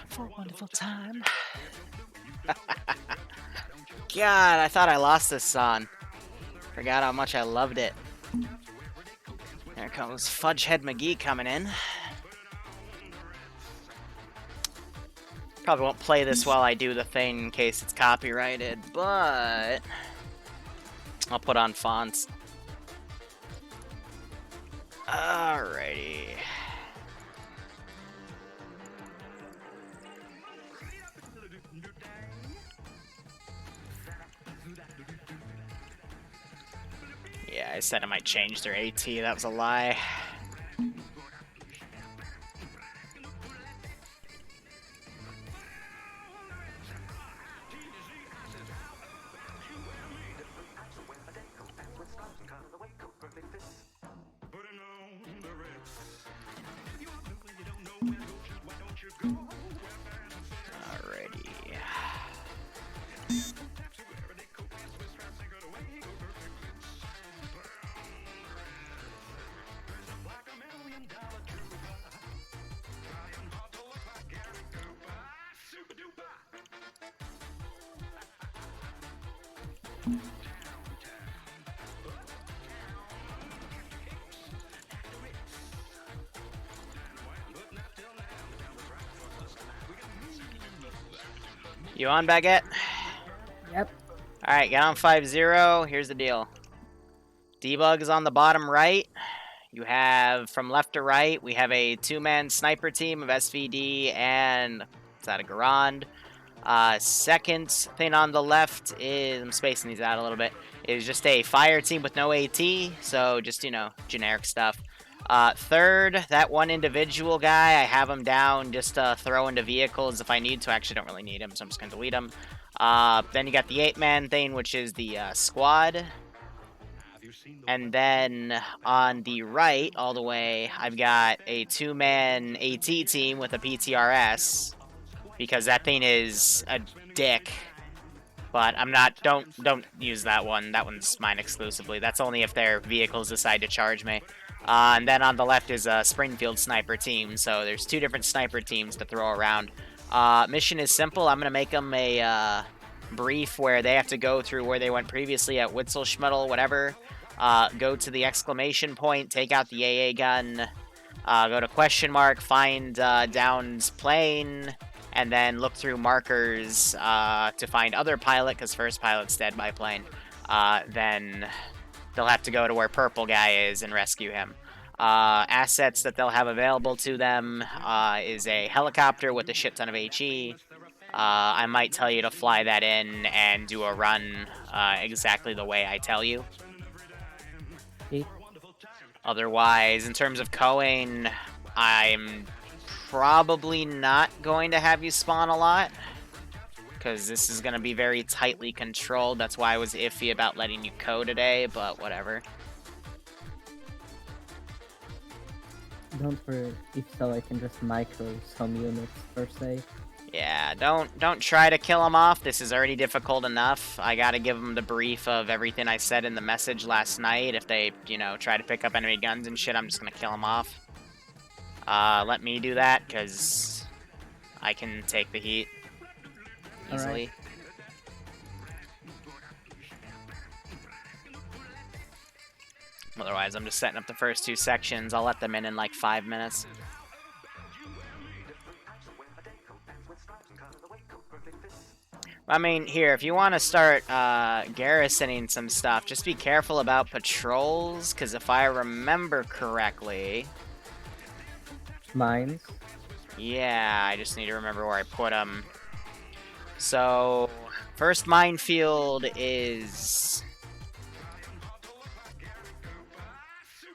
For a wonderful time. God, I thought I lost this song. Forgot how much I loved it. There comes Fudgehead McGee coming in. Probably won't play this while I do the thing in case it's copyrighted, but I'll put on fonts. Alrighty. Yeah, I said I might change their AT. That was a lie. Alrighty. You on, Baguette? Yep. Alright, get on 5-0. Here's the deal. Debug is on the bottom right. You have, from left to right, we have a two-man sniper team of SVD and, is that a Garand? Second thing on the left is, I'm spacing these out a little bit, is just a fire team with no AT, so just, you know, generic stuff. Third, that one individual guy, I have him down just to throw into vehicles if I need to. I actually don't really need him, so I'm just going to delete him. Then you got the 8-man thing, which is the squad. And then on the right, all the way, I've got a 2-man AT team with a PTRS, because that thing is a dick. But I'm not, don't use that one. That one's mine exclusively. That's only if their vehicles decide to charge me. And then on the left is a Springfield sniper team, so there's two different sniper teams to throw around. Mission is simple. I'm going to make them a brief where they have to go through where they went previously at Witzelschmuttel, whatever. Go to the exclamation point, take out the AA gun, go to question mark, find Down's plane, and then look through markers to find other pilot, because first pilot's dead by plane. Then they'll have to go to where purple guy is and rescue him. Assets that they'll have available to them is a helicopter with a shit ton of HE. I might tell you to fly that in and do a run exactly the way I tell you. Otherwise, in terms of coing, I'm probably not going to have you spawn a lot, because this is going to be very tightly controlled. That's why I was iffy about letting you co today, but whatever. Don't worry, if so, I can just micro some units per se. Yeah, don't try to kill them off. This is already difficult enough. I gotta give them the brief of everything I said in the message last night. If they, you know, try to pick up enemy guns and shit, I'm just gonna kill them off. Let me do that, because I can take the heat easily. Right. Otherwise, I'm just setting up the first two sections. I'll let them in like 5 minutes. I mean, here, if you want to start garrisoning some stuff, just be careful about patrols, because if I remember correctly... Mines? Yeah, I just need to remember where I put them. So, first minefield is...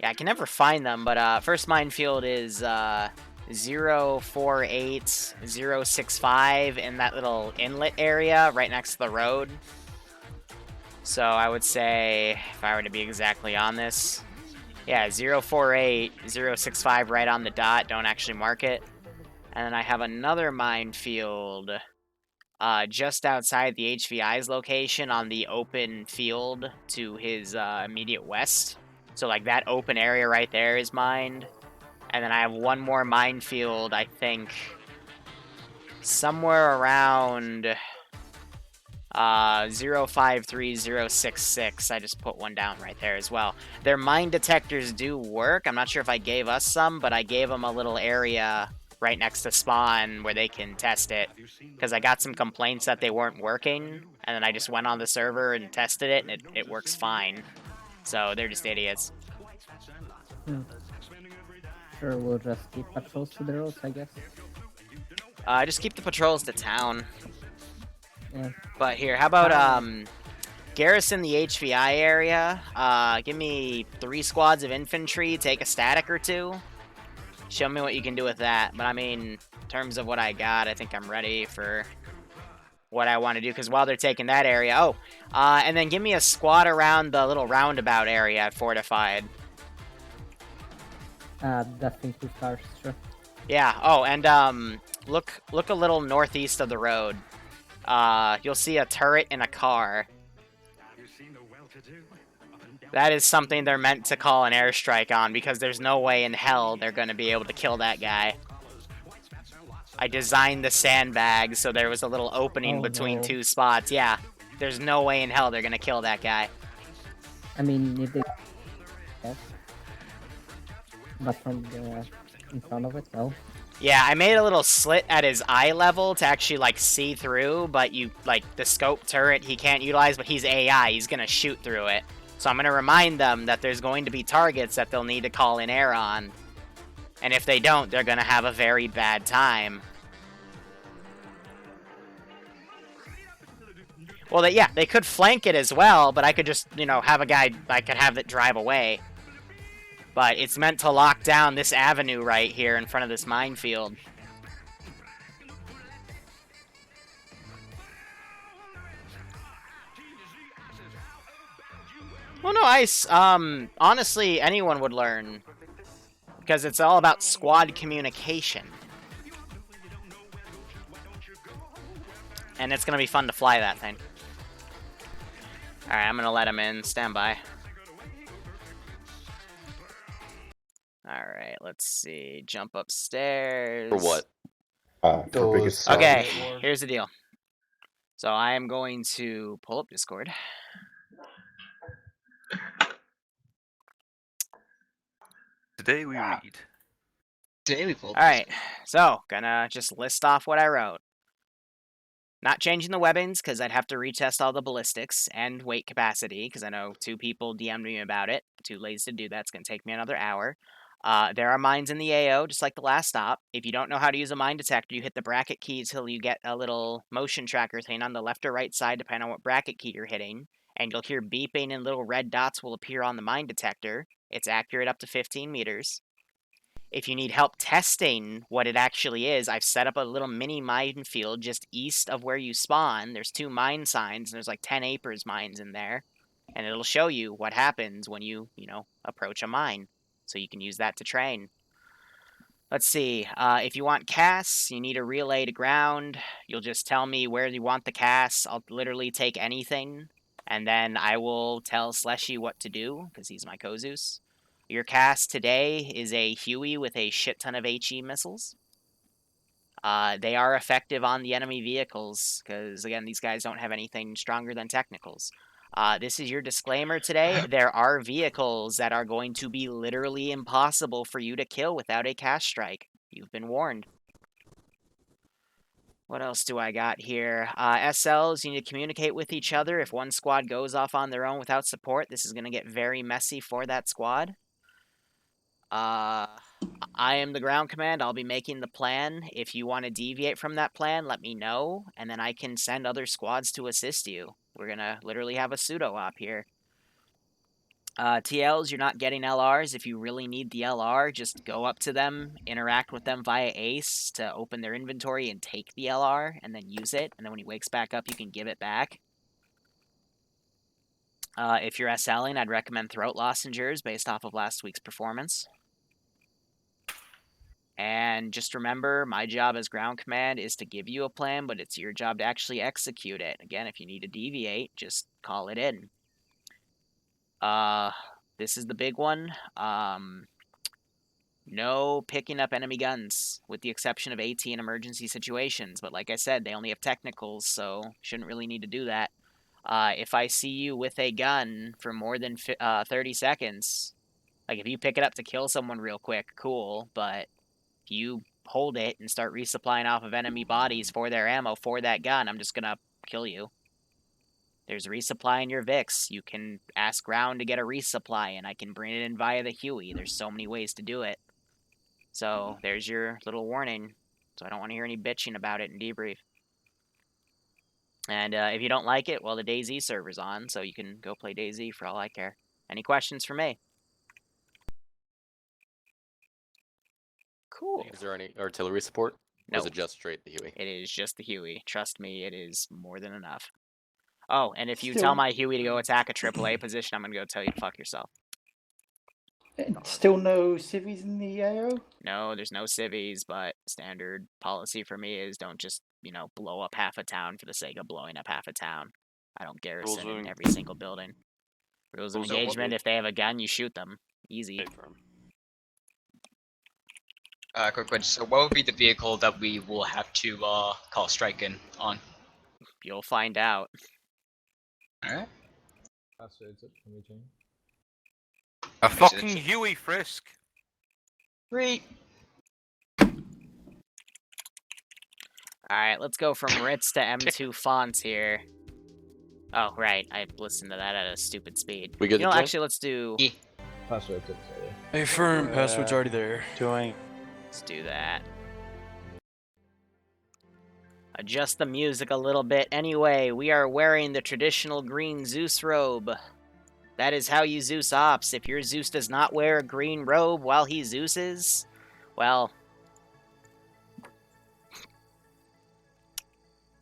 Yeah, I can never find them, but first minefield is 048-065 in that little inlet area right next to the road. So I would say, if I were to be exactly on this, yeah, 048-065 right on the dot, don't actually mark it. And then I have another minefield just outside the HVI's location on the open field to his immediate west. So like that open area right there is mined. And then I have one more minefield, I think, somewhere around 053066. I just put one down right there as well. Their mine detectors do work. I'm not sure if I gave us some, but I gave them a little area right next to spawn where they can test it, because I got some complaints that they weren't working, and then I just went on the server and tested it, and it works fine. So they're just idiots. Sure, we'll just keep patrols to the roads, I guess. Just keep the patrols to town. Yeah. But here, how about garrison the HVI area? Give me 3 squads of infantry, take a static or 2. Show me what you can do with that. But I mean, in terms of what I got, I think I'm ready for what I want to do. Because while they're taking that area... and then give me a squad around the little roundabout area fortified. That's in 2 stars, sure. Yeah, and look a little northeast of the road. You'll see a turret and a car. That is something they're meant to call an airstrike on, because there's no way in hell they're going to be able to kill that guy. I designed the sandbag so there was a little opening between 2 spots. Yeah, there's no way in hell they're going to kill that guy. I mean, if they... Yes. But from the... in front of it, no. Yeah, I made a little slit at his eye level to actually, like, see through, but the scope turret he can't utilize, but he's AI. He's going to shoot through it. So I'm going to remind them that there's going to be targets that they'll need to call in air on. And if they don't, they're going to have a very bad time. Well, they could flank it as well, but I could just, have a guy, I could have it drive away. But it's meant to lock down this avenue right here in front of this minefield. Well, no, Ice. Honestly, anyone would learn. Because it's all about squad communication. And it's going to be fun to fly that thing. Alright, I'm going to let him in. Stand by. Alright, let's see. Jump upstairs. For what? For biggest Okay, here's the deal. So I am going to pull up Discord. Today we read. Today we pulled. Alright, so gonna just list off what I wrote. Not changing the weapons, because I'd have to retest all the ballistics and weight capacity, because I know 2 people DM'd me about it. Too lazy to do that. It's going to take me another hour. There are mines in the AO, just like the last stop. If you don't know how to use a mine detector, you hit the bracket key till you get a little motion tracker thing on the left or right side, depending on what bracket key you're hitting. And you'll hear beeping and little red dots will appear on the mine detector. It's accurate up to 15 meters. If you need help testing what it actually is, I've set up a little mini minefield just east of where you spawn. There's 2 mine signs, and there's like 10 Apers mines in there. And it'll show you what happens when you approach a mine. So you can use that to train. Let's see. If you want casts, you need a relay to ground. You'll just tell me where you want the casts. I'll literally take anything. And then I will tell Sleshy what to do, because he's my Zeus. Your cast today is a Huey with a shit ton of HE missiles. They are effective on the enemy vehicles, because, again, these guys don't have anything stronger than technicals. This is your disclaimer today. There are vehicles that are going to be literally impossible for you to kill without a cast strike. You've been warned. What else do I got here? SLs, you need to communicate with each other. If one squad goes off on their own without support, this is going to get very messy for that squad. I am the ground command. I'll be making the plan. If you want to deviate from that plan, let me know, and then I can send other squads to assist you. We're going to literally have a pseudo-op here. TLs, you're not getting LRs. If you really need the LR, just go up to them, interact with them via Ace to open their inventory and take the LR, and then use it. And then when he wakes back up, you can give it back. If you're SLing, I'd recommend throat lozengers based off of last week's performance. And just remember, my job as ground command is to give you a plan, but it's your job to actually execute it. Again, if you need to deviate, just call it in. This is the big one. No picking up enemy guns, with the exception of AT in emergency situations. But like I said, they only have technicals, so shouldn't really need to do that. If I see you with a gun for more than 30 seconds, like if you pick it up to kill someone real quick, cool, but if you hold it and start resupplying off of enemy bodies for their ammo for that gun, I'm just gonna kill you. There's resupply in your VIX. You can ask ground to get a resupply, and I can bring it in via the Huey. There's so many ways to do it. So there's your little warning. So I don't want to hear any bitching about it in debrief. And if you don't like it, well, the DayZ server's on, so you can go play DayZ for all I care. Any questions for me? Cool. Is there any artillery support? No. Or is it just straight the Huey? It is just the Huey. Trust me, it is more than enough. Oh, and if you tell my Huey to go attack a AAA position, I'm going to go tell you to fuck yourself. Still no civvies in the AO? No, there's no civvies, but standard policy for me is don't just, you know, blow up half a town for the sake of blowing up half a town. I don't garrison in every single building. Rules of engagement, if they have a gun, you shoot them. Easy. Quick question. So what would be the vehicle that we will have to call strike in on? You'll find out. Alright. A fucking Huey Frisk. Great. Alright, let's go from Ritz to M2 fonts here. Oh, right. I listened to that at a stupid speed. We good You know, to actually, let's do... Hey, firm. Password's already there. Let's do that. Adjust the music a little bit. Anyway, we are wearing the traditional green Zeus robe. That is how you Zeus ops. If your Zeus does not wear a green robe while he Zeuses, well...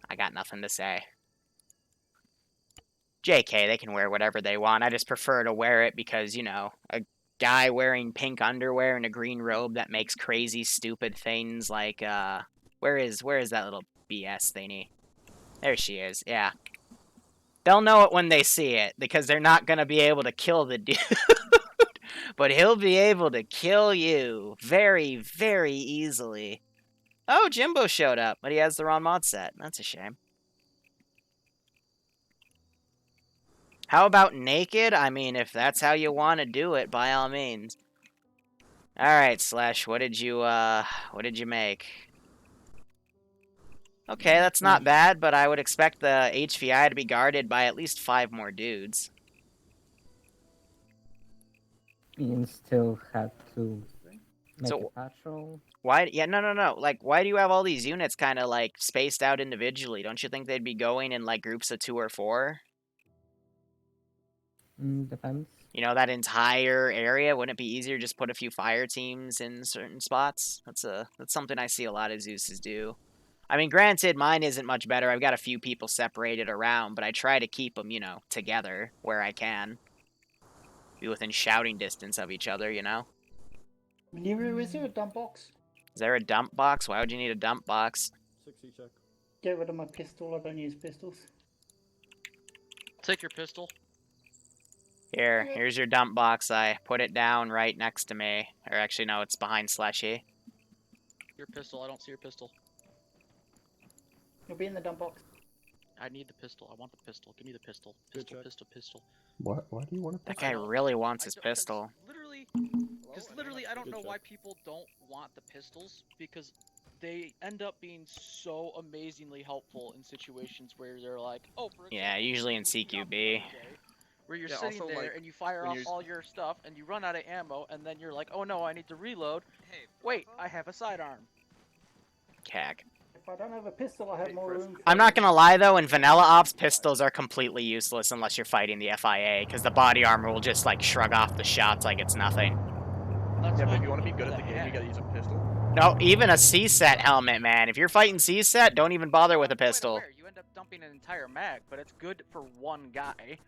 I got nothing to say. JK, they can wear whatever they want. I just prefer to wear it because, you know, a guy wearing pink underwear and a green robe that makes crazy, stupid things like, where is that little BS thingy? There she is, yeah. They'll know it when they see it, because they're not gonna be able to kill the dude. But he'll be able to kill you very, very easily. Oh, Jimbo showed up, but he has the wrong mod set. That's a shame. How about naked? I mean, if that's how you want to do it, by all means. Alright, Slash, what did you make? Okay, that's not bad, but I would expect the HVI to be guarded by at least 5 more dudes. You still have to make So, a patrol. Why? Yeah, no. Like, why do you have all these units kind of, like, spaced out individually? Don't you think they'd be going in, like, groups of 2 or 4? Depends. You know, that entire area, wouldn't it be easier to just put a few fire teams in certain spots? That's something I see a lot of Zeuses do. I mean, granted, mine isn't much better. I've got a few people separated around, but I try to keep them, you know, together where I can. Be within shouting distance of each other, you know? Liru, is there a dump box? Is there a dump box? Why would you need a dump box? 60 check. Get rid of my pistol, I don't use pistols. Take your pistol. Here's your dump box. I put it down right next to me. Or actually, no, it's behind Slushy. Your pistol. I don't see your pistol. You'll be in the dump box. I need the pistol. I want the pistol. Give me the pistol. Pistol. Why do you want That guy really wants his pistol. Literally, I don't know why people don't want the pistols, because they end up being so amazingly helpful in situations where they're like, oh, for example, Yeah, usually in CQB. where you're sitting there and you fire off all your stuff and you run out of ammo, and then you're like, oh no, I need to reload. Wait, I have a sidearm. Cack. If I don't have a pistol, I have more room. I'm not gonna lie though, in vanilla ops, pistols are completely useless unless you're fighting the FIA, because the body armor will just like shrug off the shots like it's nothing. Yeah, but if you want to be good at the game, you gotta use a pistol. No, even a C-set helmet, man. If you're fighting C-set, don't even bother with a pistol. You end up dumping an entire mag, but it's good for one guy.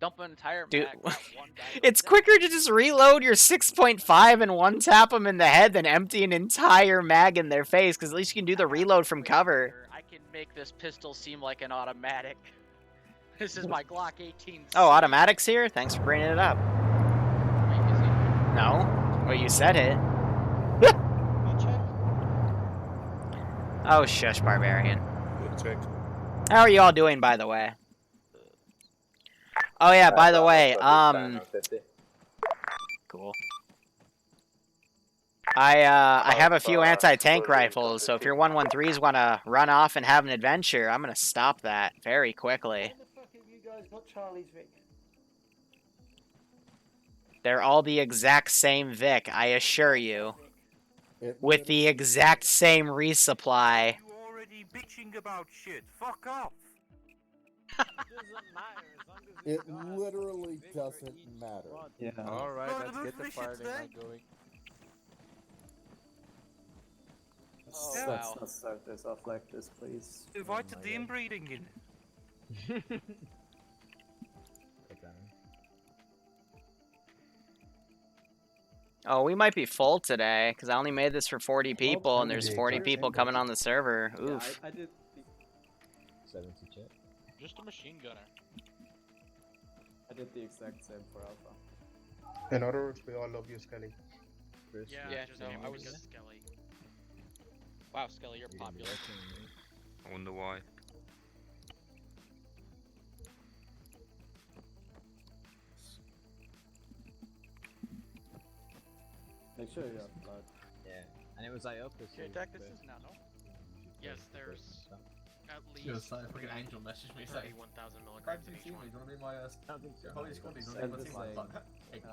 dump an entire Dude, mag. with one guy it's right quicker to just reload your 6.5 and one tap them in the head than empty an entire mag in their face, because at least you can do the reload from cover. I can make this pistol seem like an automatic. This is my Glock 18. Oh, automatic's here? Thanks for bringing it up. No? Well, you said it. Oh, shush, Barbarian. How are you all doing, by the way? Oh yeah, by the way, cool. I have a few anti-tank rifles, so if your 113s want to run off and have an adventure, I'm gonna stop that very quickly. When the fuck have you guys got Charlie's Vic? They're all the exact same Vic, I assure you. With the exact same resupply. You already bitching about shit. Fuck off. It literally doesn't matter. Yeah. Alright, let's get the party going. Oh, Let's wow. not start this off like this, please. Invite the inbreeding in. Oh, we might be full today, because I only made this for 40 people, and there's 40 people coming on the server. Oof. I did. 70 chat. Just a machine gunner. I did the exact same for Alpha. In other words, we all love you, Skelly. Yeah, so I was Skelly. Wow, Skelly, you're popular. I wonder why. Make sure you have blood. Yeah, and it was I up this Okay, Deck, this is now, no? Yes, there's at least Yo, son, fucking angel messaged me saying, 31,000 milligrams in each one. you wanna be my holy squad? Send the same. Take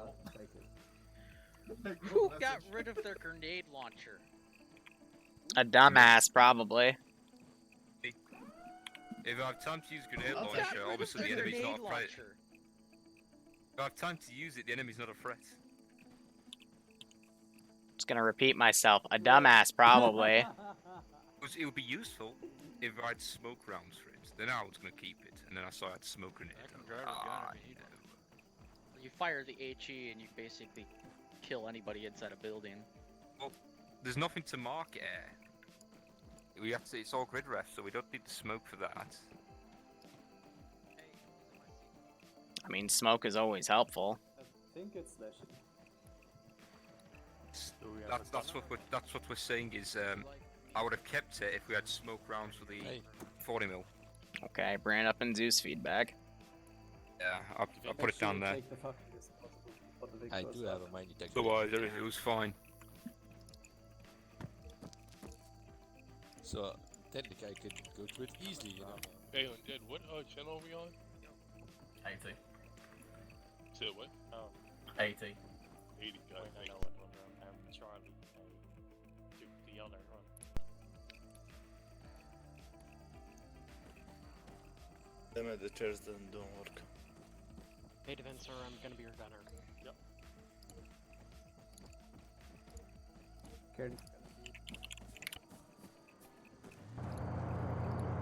it. Who got rid of their grenade launcher? A dumbass, probably. If I have time to use grenade Who got launcher, rid of obviously their the enemy's grenade not a threat. launcher? If I have time to use it, the enemy's not a threat. Just gonna repeat myself. A dumbass, probably. It would be useful if I had smoke rounds for it. Then I was gonna keep it, and then I saw I had smoke grenade. I can drive a gun if you need one. You fire the HE and you basically kill anybody inside a building. There's nothing to mark air. We have to. It's all grid ref, so we don't need the smoke for that. I mean, smoke is always helpful. I think it's Leshy. That's what we're saying is I would have kept it if we had smoke rounds for the 40 mil. Okay, bring it up in Zeus feedback. Yeah, I'll put it down there. Take the fucking disposable, put the big I close do up. have a mine detector. Otherwise, it was fine. So technically I could go through it easily, you know. Galen, Jed, what channel are we on? 80. To what? Oh, 80. 80. I Okay. know what one I'm Charlie. The other one. Them editors don't work. Hey, Defense, sir, I'm gonna be your gunner. Yep. Carry.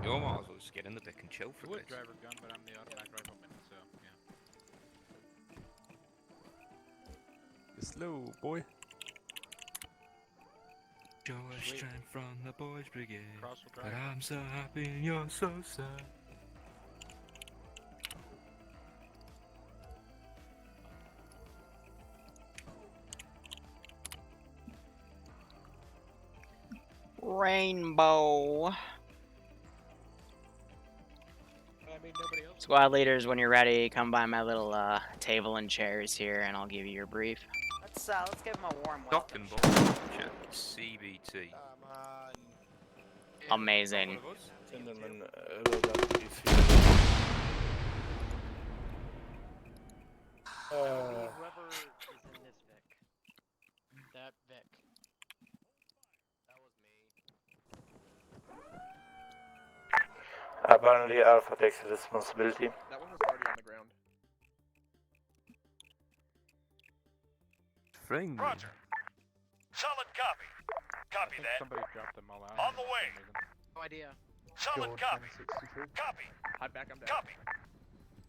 You might as well just get in the back and chill for a bit. Driver gun, but I'm the automatic rifleman, so yeah. Slow, boy. Show us strength from the boys brigade. Cross will But drive. I'm so happy and you're so sad. Rainbow. I mean, nobody else. Squad leaders, when you're ready, come by my little table and chairs here, and I'll give you your brief. Let's give him a warm Dock and ball. Check. CBT. Amazing. Tinderman, Whoever is in this Vic. That Vic. That was me. Apparently Alpha takes responsibility. That one was already on the ground. Friend. Roger. Solid copy. Copy that. Somebody dropped them all out. On the way. No idea. Solid copy. Copy. Hot back, I'm down. Copy.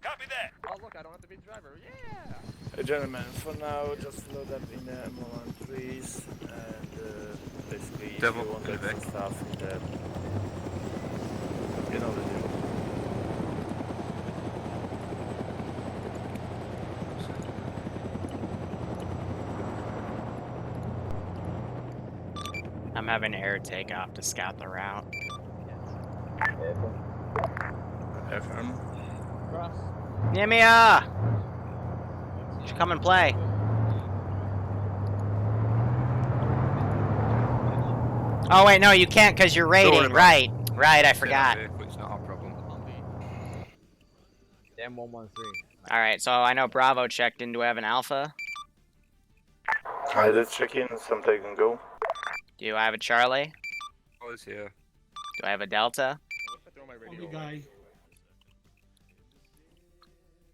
Copy that. Oh look, I don't have to be the driver. Yeah. Gentlemen, for now, just load up in the M113s and basically if Devil you want in the extra back. stuff in the... You know the deal. I'm having air takeoff to scout the route. FM. Nimia! You should come and play. Oh wait, no, you can't because you're raiding. Right, right, I forgot. It's not our problem. Damn 113. All right, so I know Bravo checked in. Do I have an Alpha? I did check in, some take and go. Do I have a Charlie? I was here. Do I have a Delta? Only guy.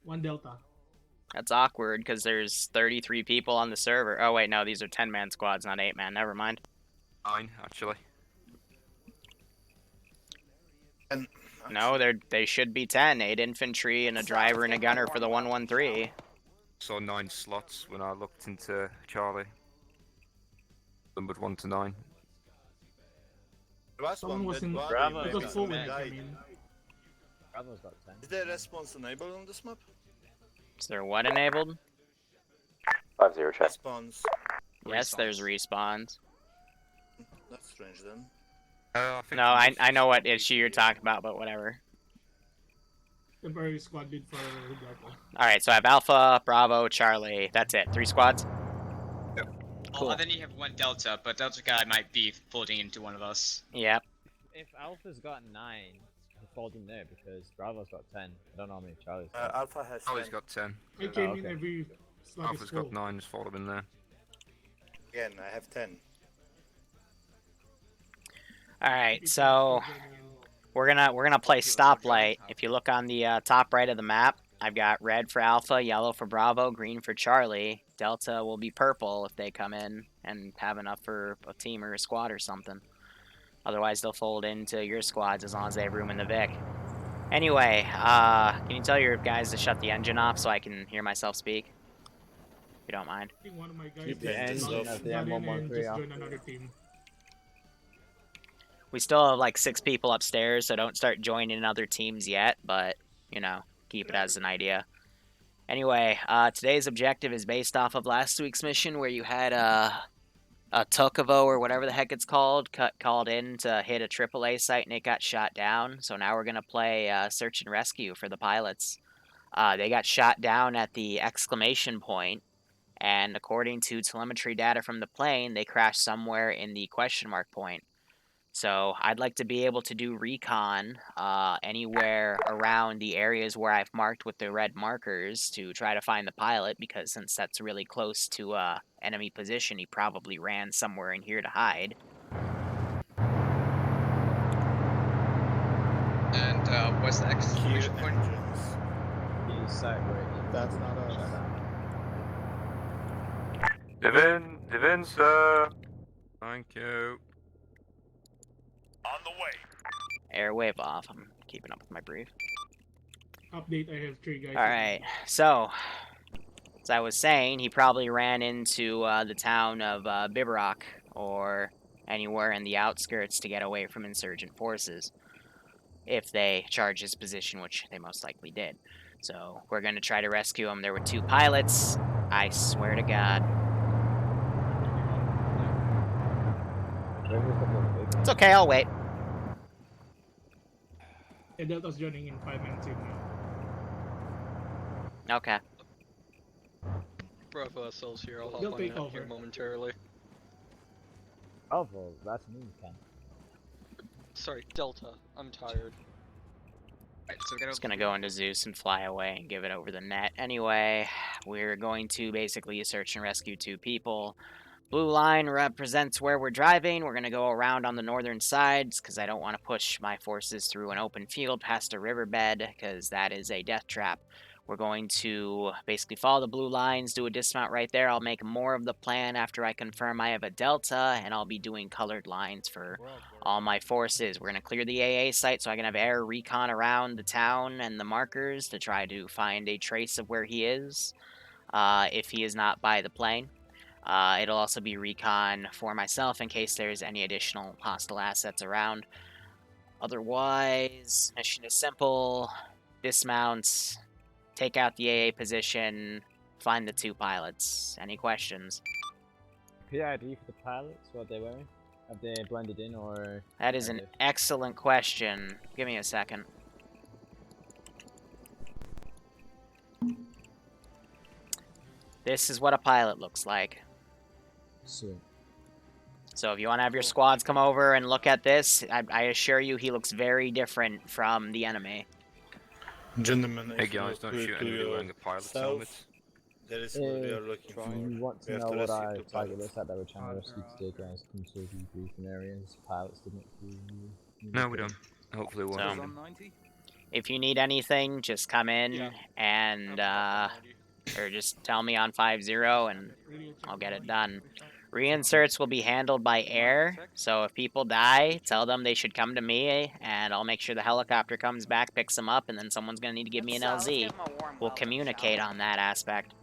One Delta. That's awkward because there's 33 people on the server. Oh wait, no, these are 10-man squads, not 8-man. Never mind. 9, actually. And No, they should be 10. 8 infantry and a driver and a gunner for the 113. Saw 9 slots when I looked into Charlie. Numbered 1 to 9. Someone was in Bravo. it was full rank, I mean. Bravo's got 10. Is there response enabled on this map? Is there what enabled? 5-0 check. Response. Yes, there's respawns. That's strange then. I think No, I know what issue you're talking about, but whatever. Temporary squad lead for Delta. Alright, so I have Alpha, Bravo, Charlie. That's it. 3 squads? Cool. And then you have 1 Delta, but Delta guy might be folding into one of us. Yep. If Alpha's got 9, he falls in there because Bravo's got 10. I don't know how many Charlie's got. Alpha has Charlie's got 10. I came in every slot is Alpha's full. got 9, just followed in there. Again, I have 10. Alright, so we're gonna play stoplight. If you look on the top right of the map, I've got red for Alpha, yellow for Bravo, green for Charlie. Delta will be purple if they come in and have enough for a team or a squad or something. Otherwise, they'll fold into your squads as long as they have room in the Vic. Anyway, can you tell your guys to shut the engine off so I can hear myself speak? If you don't mind. I think one of my guys Keep the engine just off. The got in and M113 just off. joined another team. We still have like 6 people upstairs, so don't start joining other teams yet, but, you know, keep it as an idea. Anyway, today's objective is based off of last week's mission where you had a Tokovo or whatever the heck it's called called in to hit a AAA site and it got shot down. So now we're going to play search and rescue for the pilots. They got shot down at the exclamation point, and according to telemetry data from the plane, they crashed somewhere in the question mark point. So I'd like to be able to do recon anywhere around the areas where I've marked with the red markers to try to find the pilot, because since that's really close to enemy position, he probably ran somewhere in here to hide. And what's the exclamation point? He's sat right. That's not us. Divin, sir. Thank you. On the way. Airwave off. I'm keeping up with my brief. Update, I have 3 guys. Alright, so, as I was saying, he probably ran into the town of Biberach, or anywhere in the outskirts to get away from insurgent forces. If they charge his position, which they most likely did. So, we're going to try to rescue him. There were 2 pilots. I swear to God. It's okay, I'll wait. Yeah, Delta's joining in 5-man team now. Okay. Bravo SL's here. I'll They'll hop take on here over. momentarily. Oh, well, that's me, Ken. Sorry, Delta. I'm tired. Right, so Just gonna go into Zeus and fly away and give it over the net. Anyway, we're going to basically search and rescue 2 people. Blue line represents where we're driving. We're gonna go around on the northern sides because I don't want to push my forces through an open field past a riverbed, because that is a death trap. We're going to basically follow the blue lines, do a dismount right there. I'll make more of the plan after I confirm I have a delta, and I'll be doing colored lines for all my forces. We're going to clear the AA site so I can have air recon around the town and the markers to try to find a trace of where he is, if he is not by the plane. It'll also be recon for myself in case there's any additional hostile assets around. Otherwise, mission is simple. Dismounts, take out the AA position, find the 2 pilots. Any questions? PID for the pilots, what are they wearing? Have they blended in or... That is an excellent question. Give me a second. This is what a pilot looks like. Sweet. So if you want to have your squads come over and look at this, I assure you he looks very different from the enemy. Gentlemen, hey guys, don't shoot anybody wearing a pilot's helmet. There is what we are looking for. You want to We have know to what rescue our 2 target pilots. looks like that we're trying to rescue today, guys? Come to the briefing areas. Pilots didn't No, we don't. Hopefully we'll find them. If you need anything, just come in and or just tell me on 5-0 and I'll get it done. Reinserts will be handled by air, so if people die, tell them they should come to me, and I'll make sure the helicopter comes back, picks them up, and then someone's going to need to give me an LZ. We'll communicate on that aspect.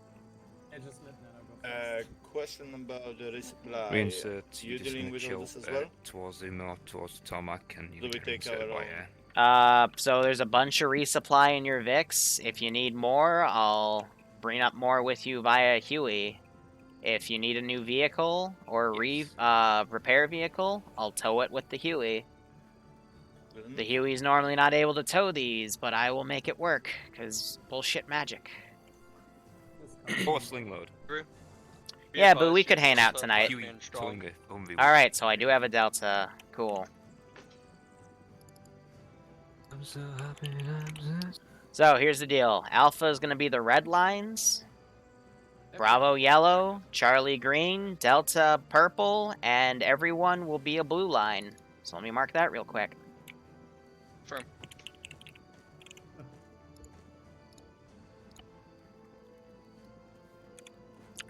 Question about the resupply. Reinsert, You just dealing gonna with all chill this as well? towards the north, towards the tarmac, and you Do we can take reinsert our by own? air. So there's a bunch of resupply in your VIX. If you need more, I'll bring up more with you via Huey. If you need a new vehicle or repair vehicle, I'll tow it with the Huey. The Huey's normally not able to tow these, but I will make it work, because bullshit magic. Or sling load. Yeah, but we could hang out tonight. Huey towing it, Humvee. Alright, so I do have a Delta. Cool. I'm so happy I'm So here's the deal. Alpha is going to be the red lines. Bravo yellow, Charlie green, Delta purple, and everyone will be a blue line. So let me mark that real quick. Firm.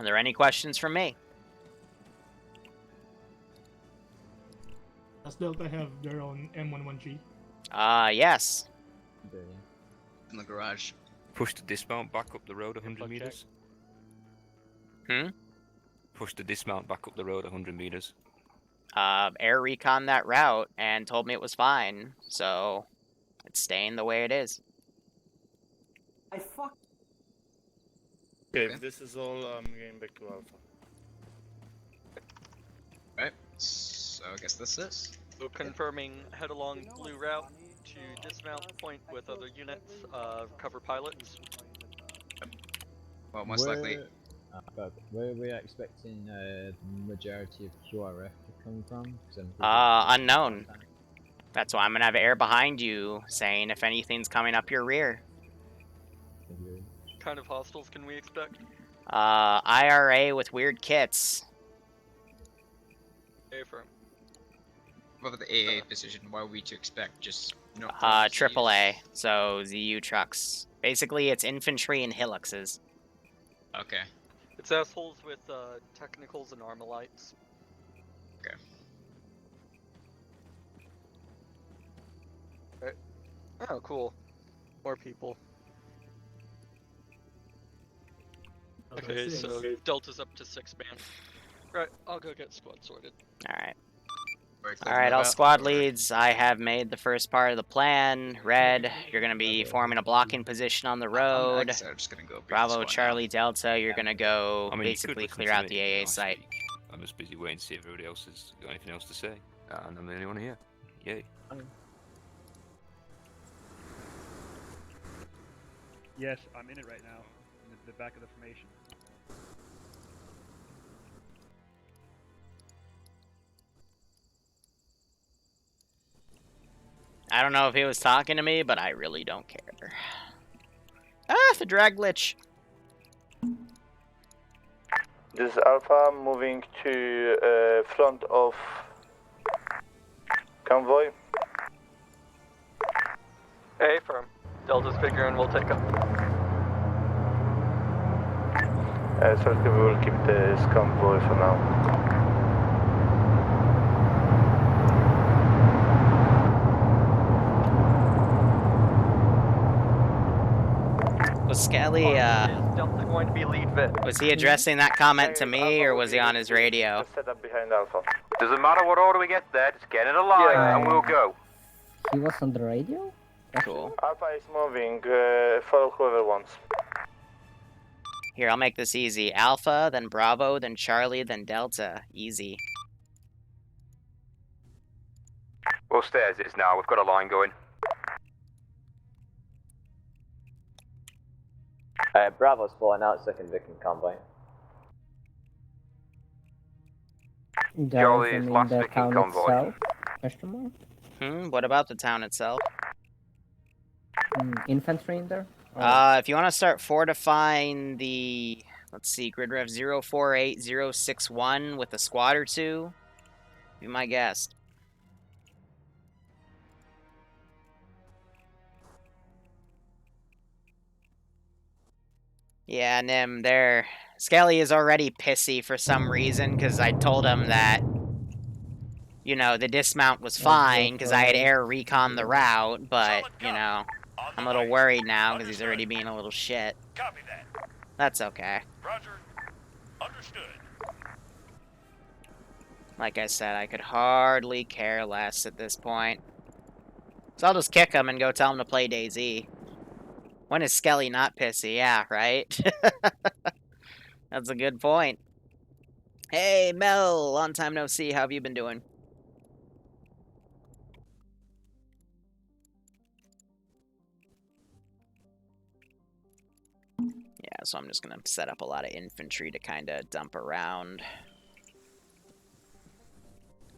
Are there any questions from me? Does Delta have their own M11G? Yes. In the garage. Push the dismount back up the road 100 meters. Push the dismount back up the road 100 meters. Air recon that route and told me it was fine, so it's staying the way it is. Okay, if this is all, I'm getting back to Alpha. Right, so I guess this is. So confirming head along blue route to dismount point with other units, cover pilots. Well, most likely. Where are we expecting the majority of QRF to come from? Unknown. That's why I'm gonna have air behind you, saying if anything's coming up your rear. What kind of hostiles can we expect? IRA with weird kits. Affirm. What about the AA position? What are we to expect? Just no. AAA. So ZU trucks. Basically, it's infantry and hillexes. Okay. It's assholes with technicals and armalites. Okay. Right. Oh, cool. More people. Okay, so Delta's up to 6 man. Right, I'll go get squad sorted. Alright. Alright, all squad leads. I have made the first part of the plan. Red, you're going to be forming a blocking position on the road. I'm just gonna go Bravo, Charlie, Delta, you're going to go I mean, basically clear out the AA site. I'm just busy waiting to see if everybody else has got anything else to say. And I'm the only one here. Yay. Yes, I'm in it right now. In the back of the formation. I don't know if he was talking to me, but I really don't care. Ah, the drag glitch. This is Alpha moving to front of convoy. A, firm. Delta's figuring we'll take up. Certainly we will keep this convoy for now. Was Skelly, Delta going to be lead vet. was he addressing that comment to me, or was he on his radio? Just set up behind Alpha. Doesn't matter what order we get there, just get in a line and we'll go. He was on the radio? Cool. Alpha is moving, follow whoever wants. Here, I'll make this easy. Alpha, then Bravo, then Charlie, then Delta. Easy. We'll stay as it is now, we've got a line going. Bravo's falling out, second Viking convoy. Charlie's last Viking convoy. Question mark? What about the town itself? Infantry in there? If you want to start fortifying the, let's see, grid ref 048061 with a squad or two, be my guest. Yeah, Nim, there. Skelly is already pissy for some reason, because I told him that, you know, the dismount was fine, because I had air recon the route, but, you know, I'm a little worried now, because he's already being a little shit. Copy that. That's okay. Roger. Understood. Like I said, I could hardly care less at this point. So I'll just kick him and go tell him to play DayZ. When is Skelly not pissy? Yeah, right? That's a good point. Hey, Mel! Long time no see. How have you been doing? Yeah, so I'm just going to set up a lot of infantry to kind of dump around.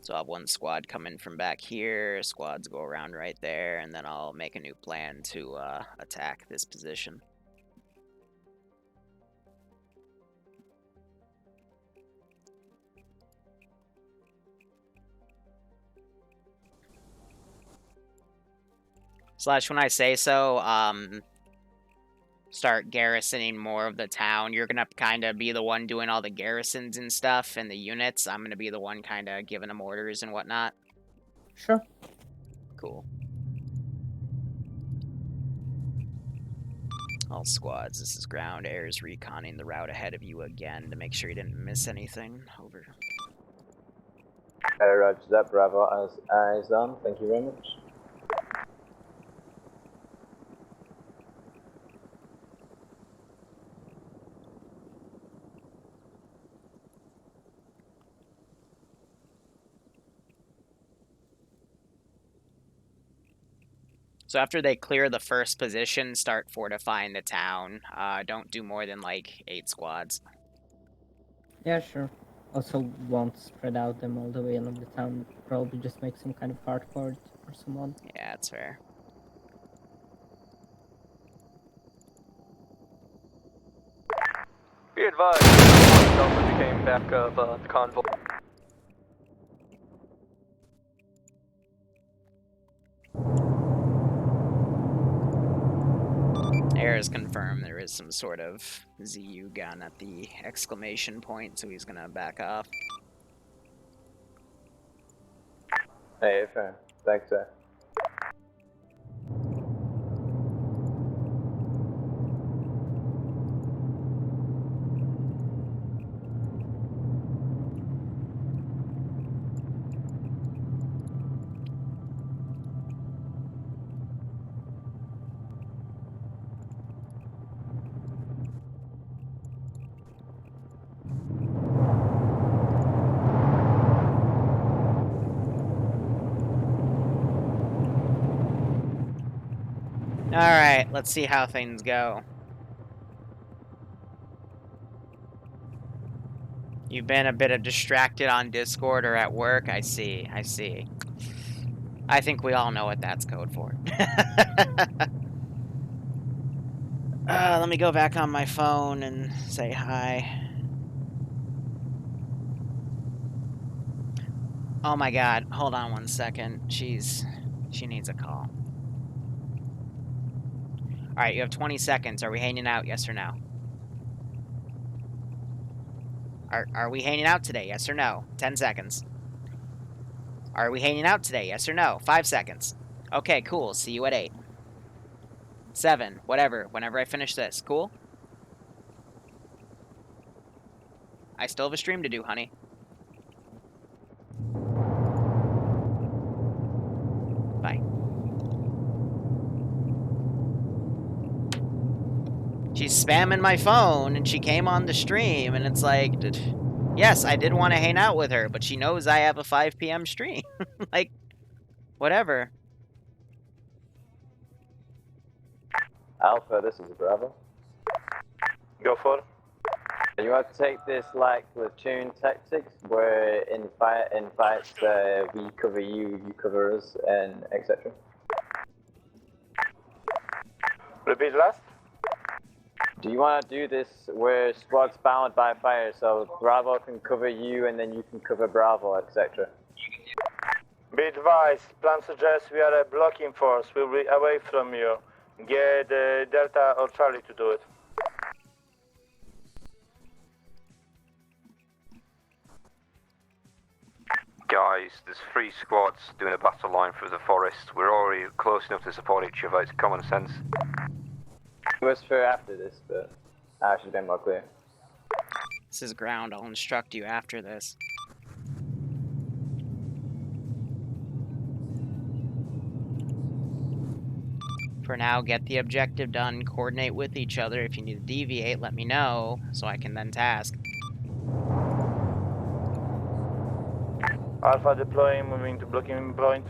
So I'll have one squad come in from back here, squads go around right there, and then I'll make a new plan to attack this position. Slash, when I say so, start garrisoning more of the town. You're gonna kind of be the one doing all the garrisons and stuff and the units. I'm gonna be the one kind of giving them orders and whatnot. Sure. Cool. All squads, this is ground. Air is reconning the route ahead of you again to make sure you didn't miss anything. Over. Roger that, Bravo. Eyes on. Thank you very much. So after they clear the first position, start fortifying the town. Don't do more than like 8 squads. Yeah, sure. Also won't spread out them all the way along the town. Probably just make some kind of hardcore or someone. Yeah, that's fair. Be advised, Delta became back of the convoy. Air is confirmed there is some sort of ZU gun at the exclamation point, so he's gonna back off. Hey, fair. Thanks, sir. Alright, let's see how things go. You've been a bit distracted on Discord or at work. I see, I see. I think we all know what that's code for. Let me go back on my phone and say hi. Oh my god, hold on one second. She needs a call. Alright, you have 20 seconds. Are we hanging out, yes or no? Are we hanging out today? Yes or no? 10 seconds. Are we hanging out today? Yes or no? 5 seconds. Okay, cool. See you at 8. 7, whatever. Whenever I finish this. Cool? I still have a stream to do, honey. Bye. She's spamming my phone, and she came on the stream, and it's like, yes, I did want to hang out with her, but she knows I have a 5 p.m. stream. Like, whatever. Alpha, this is Bravo. Go for it. You want to take this like platoon tactics, where in fights we cover you, you cover us, and etc. Repeat last. Do you want to do this where squads bound by fire, so Bravo can cover you and then you can cover Bravo, etc.? Be advised, plan suggests we are a blocking force. We'll be away from you. Get Delta or Charlie to do it. Guys, there's 3 squads doing a battle line through the forest. We're already close enough to support each other. It's common sense. It was for after this, but I should have been more clear. This is ground. I'll instruct you after this. For now, get the objective done, coordinate with each other. If you need to deviate, let me know, so I can then task. Alpha deploying, moving to blocking point.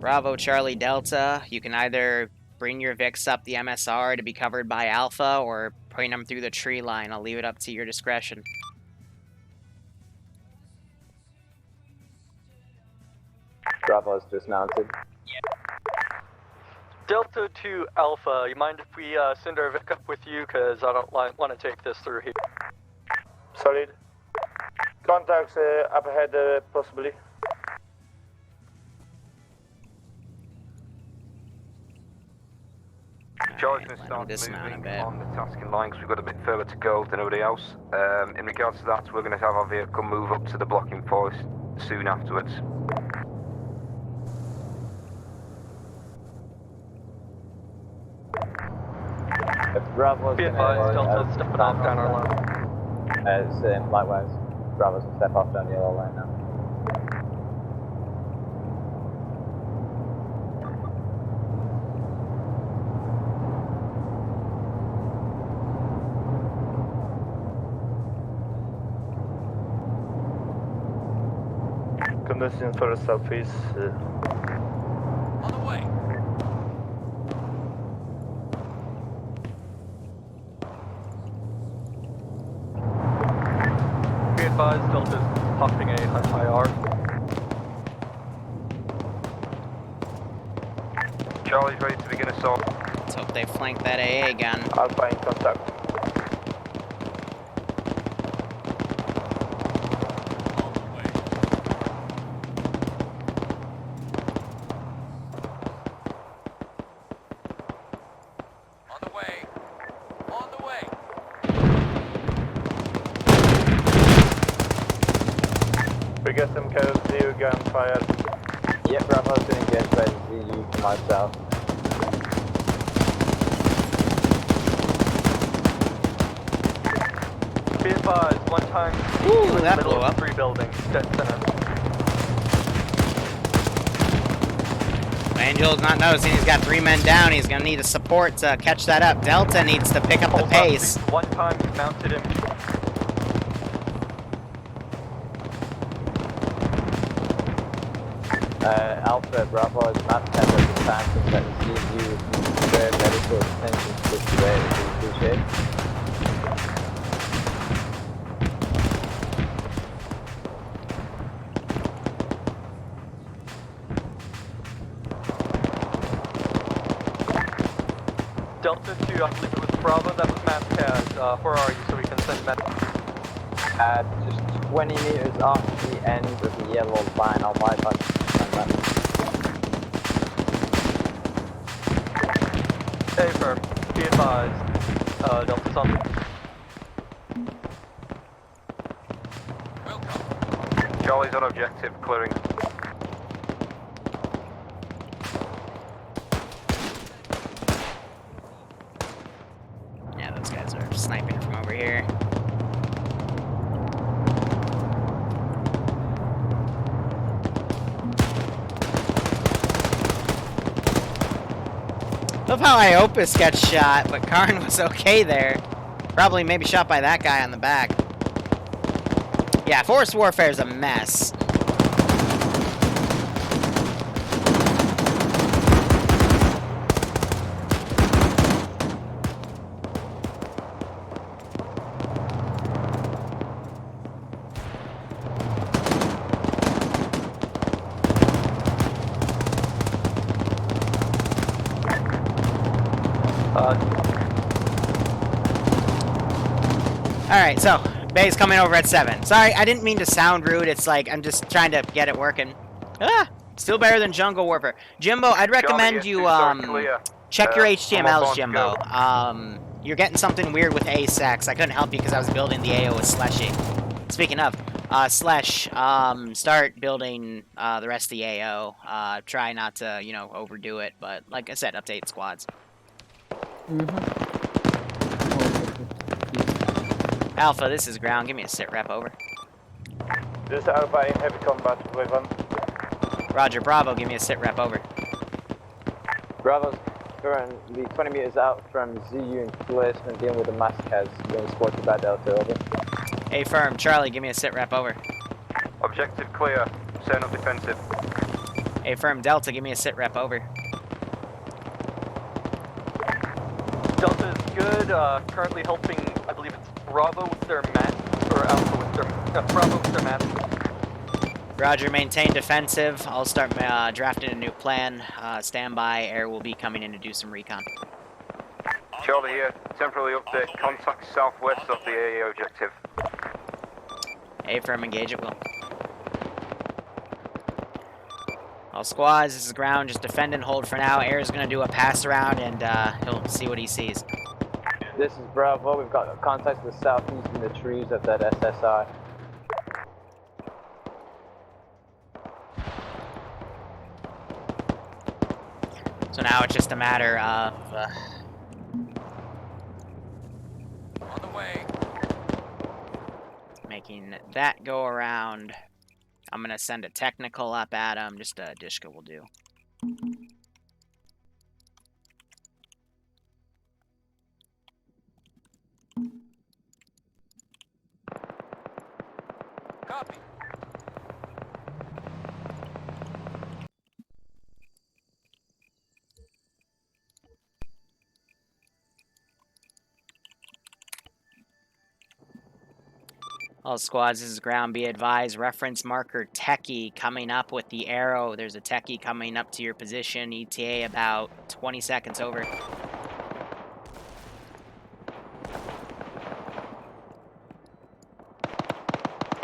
Bravo, Charlie, Delta. You can either bring your Vix up the MSR to be covered by Alpha, or bring them through the tree line. I'll leave it up to your discretion. Bravo's dismounted. Delta to Alpha, you mind if we send our Vic up with you? Because I don't want to take this through here. Solid. Contacts up ahead, possibly. Charlie's going to start moving on the tasking line because we've got a bit further to go than everybody else. In regards to that, we're going to have our vehicle move up to the blocking forest soon afterwards. Bravo's Be advised, Delta's stepping off down our line. Same, likewise. Bravo's will step off down the yellow line now. Conditions for the southeast. On the way. Be advised, Delta's popping a hunt IR. Charlie's ready to begin assault. Let's hope they flank that AA gun. Alpha in contact. We get some kind of ZU gunfire. Yeah, Bravo's been engaged by ZU from my south. Be advised, one time. Ooh, in that the middle blew of up. 3 buildings, dead center. Angel's not noticing he's got 3 men down. He's gonna need a support to catch that up. Delta needs to pick up the pace. One time mounted him. Alpha, Bravo is not tether at the time to set the ZU where medical attention to this way. We appreciate. Delta 2, I believe it was Bravo, that was Mathcad. Where are you so we can send med? Just 20 meters off the end of the yellow line on my side. Hey, firm. Be advised. Delta's on. Charlie's on objective, clearing. Yeah, those guys are sniping from over here. Love how Iopus gets shot, but Karn was okay there. Probably maybe shot by that guy on the back. Yeah, Forest Warfare is a mess. Alright, so, Bay's coming over at 7. Sorry, I didn't mean to sound rude. It's like, I'm just trying to get it working. Ah! Still better than Jungle Warfare. Jimbo, I'd recommend you, check your HTMLs, Jimbo. You're getting something weird with A-Sex. I couldn't help you because I was building the AO with Slushy. Speaking of, Slesh, start building the rest of the AO. Try not to, you know, overdo it, but like I said, update squads. Alpha, this is ground. Give me a sit rep, over. This is Alpha in heavy combat, wave on. Roger, Bravo, give me a sit rep, over. Bravo's currently 20 meters out from ZU in placement, dealing with the Mascaz. Being spotted by Delta, over. A firm, Charlie, give me a sit rep, over. Objective clear. Setting up defensive. A firm, Delta, give me a sit rep, over. Delta is good. Currently helping, I believe it's Bravo with their mat, or Alpha with their Bravo with their mat. Roger, maintain defensive. I'll start drafting a new plan. Standby, air will be coming in to do some recon. Charlie here. Temporarily update. Contact southwest of the AO objective. A firm, engage at will. All squads, this is ground. Just defend and hold for now. Air is going to do a pass around and he'll see what he sees. This is Bravo. We've got contact to the southeast in the trees of that SSI. So now it's just a matter of... On the way. making that go around. I'm going to send a technical up at him. Just a Dishka will do. Copy. All squads, this is ground. Be advised, reference marker techie coming up with the arrow. There's a techie coming up to your position. ETA about 20 seconds, over.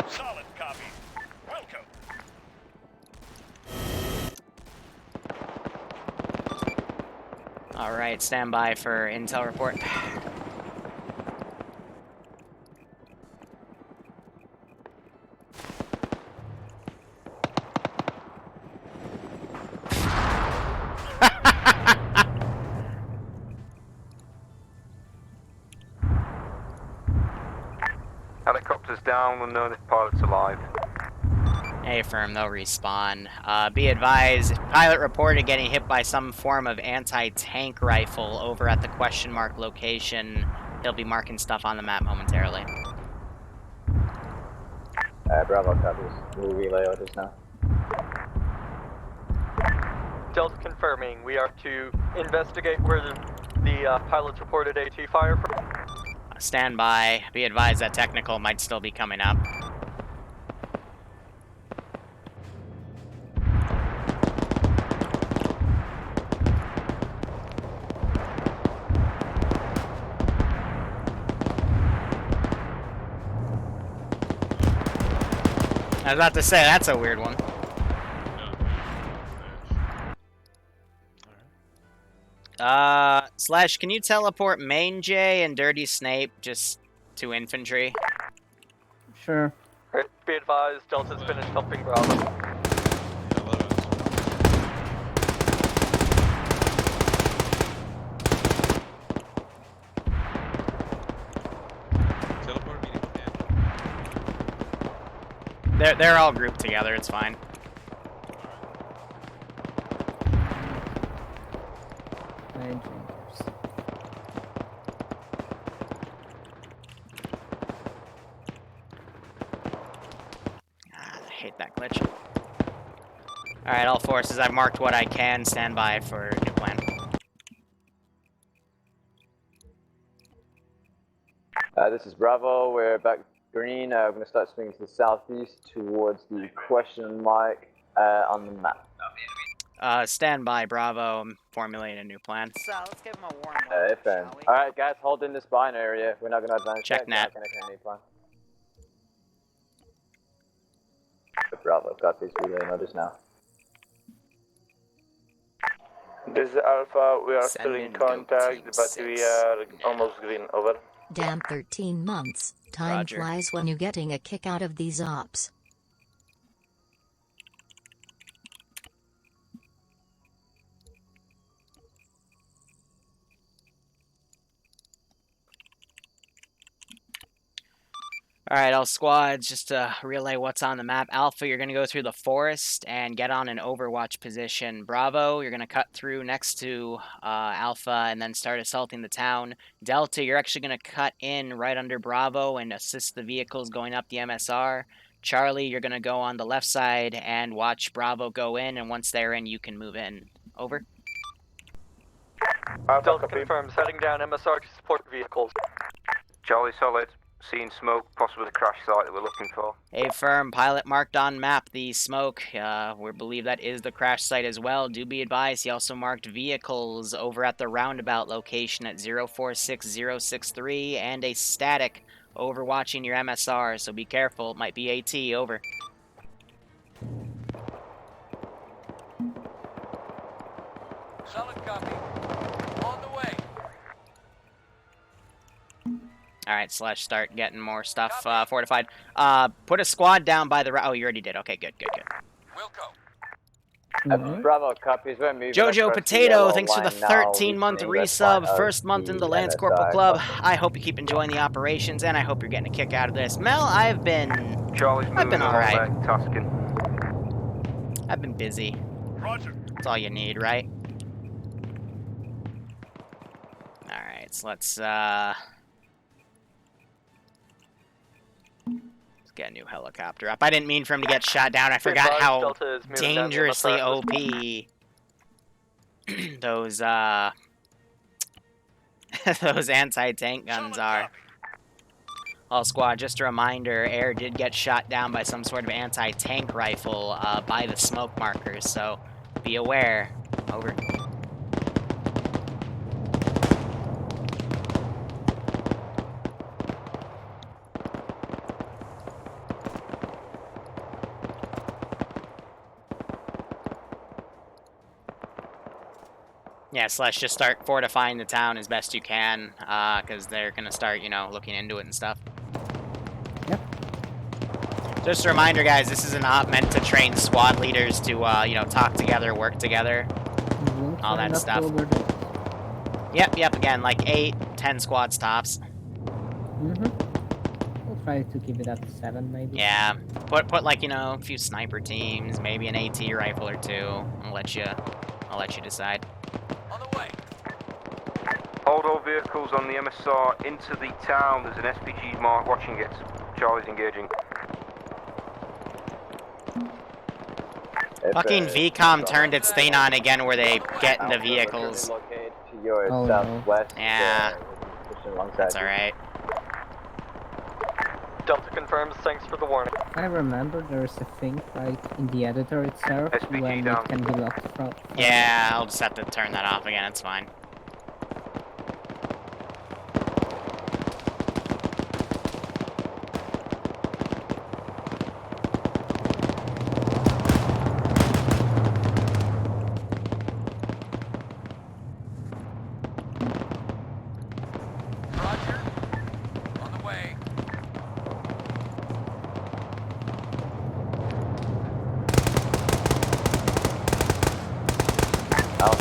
Solid copy. Welcome. All right, stand by for intel report. Helicopter's down, we'll know the pilot's alive. A firm, they'll respawn. Be advised, pilot reported getting hit by some form of anti-tank rifle over at the question mark location. He'll be marking stuff on the map momentarily. Bravo copies. We'll relay orders now. Delta confirming. We are to investigate where the pilots reported AT fire from. Stand by. Be advised that technical might still be coming up. I was about to say, that's a weird one. Slash, can you teleport Main J and Dirty Snape just to infantry? Sure. Right, be advised, Delta's finished helping Bravo. They're all grouped together. It's fine. I hate that glitch. Alright, all forces, I've marked what I can. Stand by for new plan. This is Bravo. We're back green. We're going to start swinging to the southeast towards the question mark on the map. Stand by, Bravo. I'm formulating a new plan. So let's give him a warm up. Alright, guys, hold in this bind area. We're not going to advance. Check net. Plan. Bravo, got this relay notice now. This is Alpha. We are still in contact, but we are almost green. Over. Damn 13 months. Time Roger. flies when you're getting a kick out of these ops. Alright, all squads, just to relay what's on the map. Alpha, you're going to go through the forest and get on an overwatch position. Bravo, you're going to cut through next to Alpha and then start assaulting the town. Delta, you're actually going to cut in right under Bravo and assist the vehicles going up the MSR. Charlie, you're going to go on the left side and watch Bravo go in, and once they're in, you can move in. Over. Delta confirms, heading down MSR to support vehicles. Charlie solid. Seeing smoke, possibly the crash site that we're looking for. Affirm, pilot marked on map the smoke. We believe that is the crash site as well. Do be advised, he also marked vehicles over at the roundabout location at 046063 and a static overwatching your MSR, so be careful. It might be AT. Over. Solid copy. On the way. Alright, Slash, start getting more stuff fortified. Put a squad down by the... Oh, you already did. Okay, good. We'll go. Bravo copies. We're moving. Jojo Potato, thanks for the 13-month resub. First month in the Lance Corporal Club. I hope you keep enjoying the operations, and I hope you're getting a kick out of this. Mel, I've been alright. I've been busy. Roger. That's all you need, right? Alright, so let's get a new helicopter up. I didn't mean for him to get shot down. I forgot how dangerously OP those those anti-tank guns are. All squad, just a reminder, Air did get shot down by some sort of anti-tank rifle by the smoke markers, so be aware. Over. Yeah, Slash, just start fortifying the town as best you can, because they're going to start, you know, looking into it and stuff. Yep. Just a reminder, guys, this is not meant to train squad leaders to, you know, talk together, work together, all that stuff. Yep, again, like 8-10 squads tops. We'll try to keep it at 7, maybe. Yeah, put like, you know, a few sniper teams, maybe an AT rifle or two. I'll let you decide. Hold all vehicles on the MSR into the town. There's an SPG mark watching it. Charlie's engaging. Fucking VCOM turned its thing on again where they get into vehicles. Southwest, yeah, that's alright. Delta confirms, thanks for the warning. I remember there's a thing like in the editor itself SPG when down. it can be locked from... Yeah, I'll just have to turn that off again, it's fine.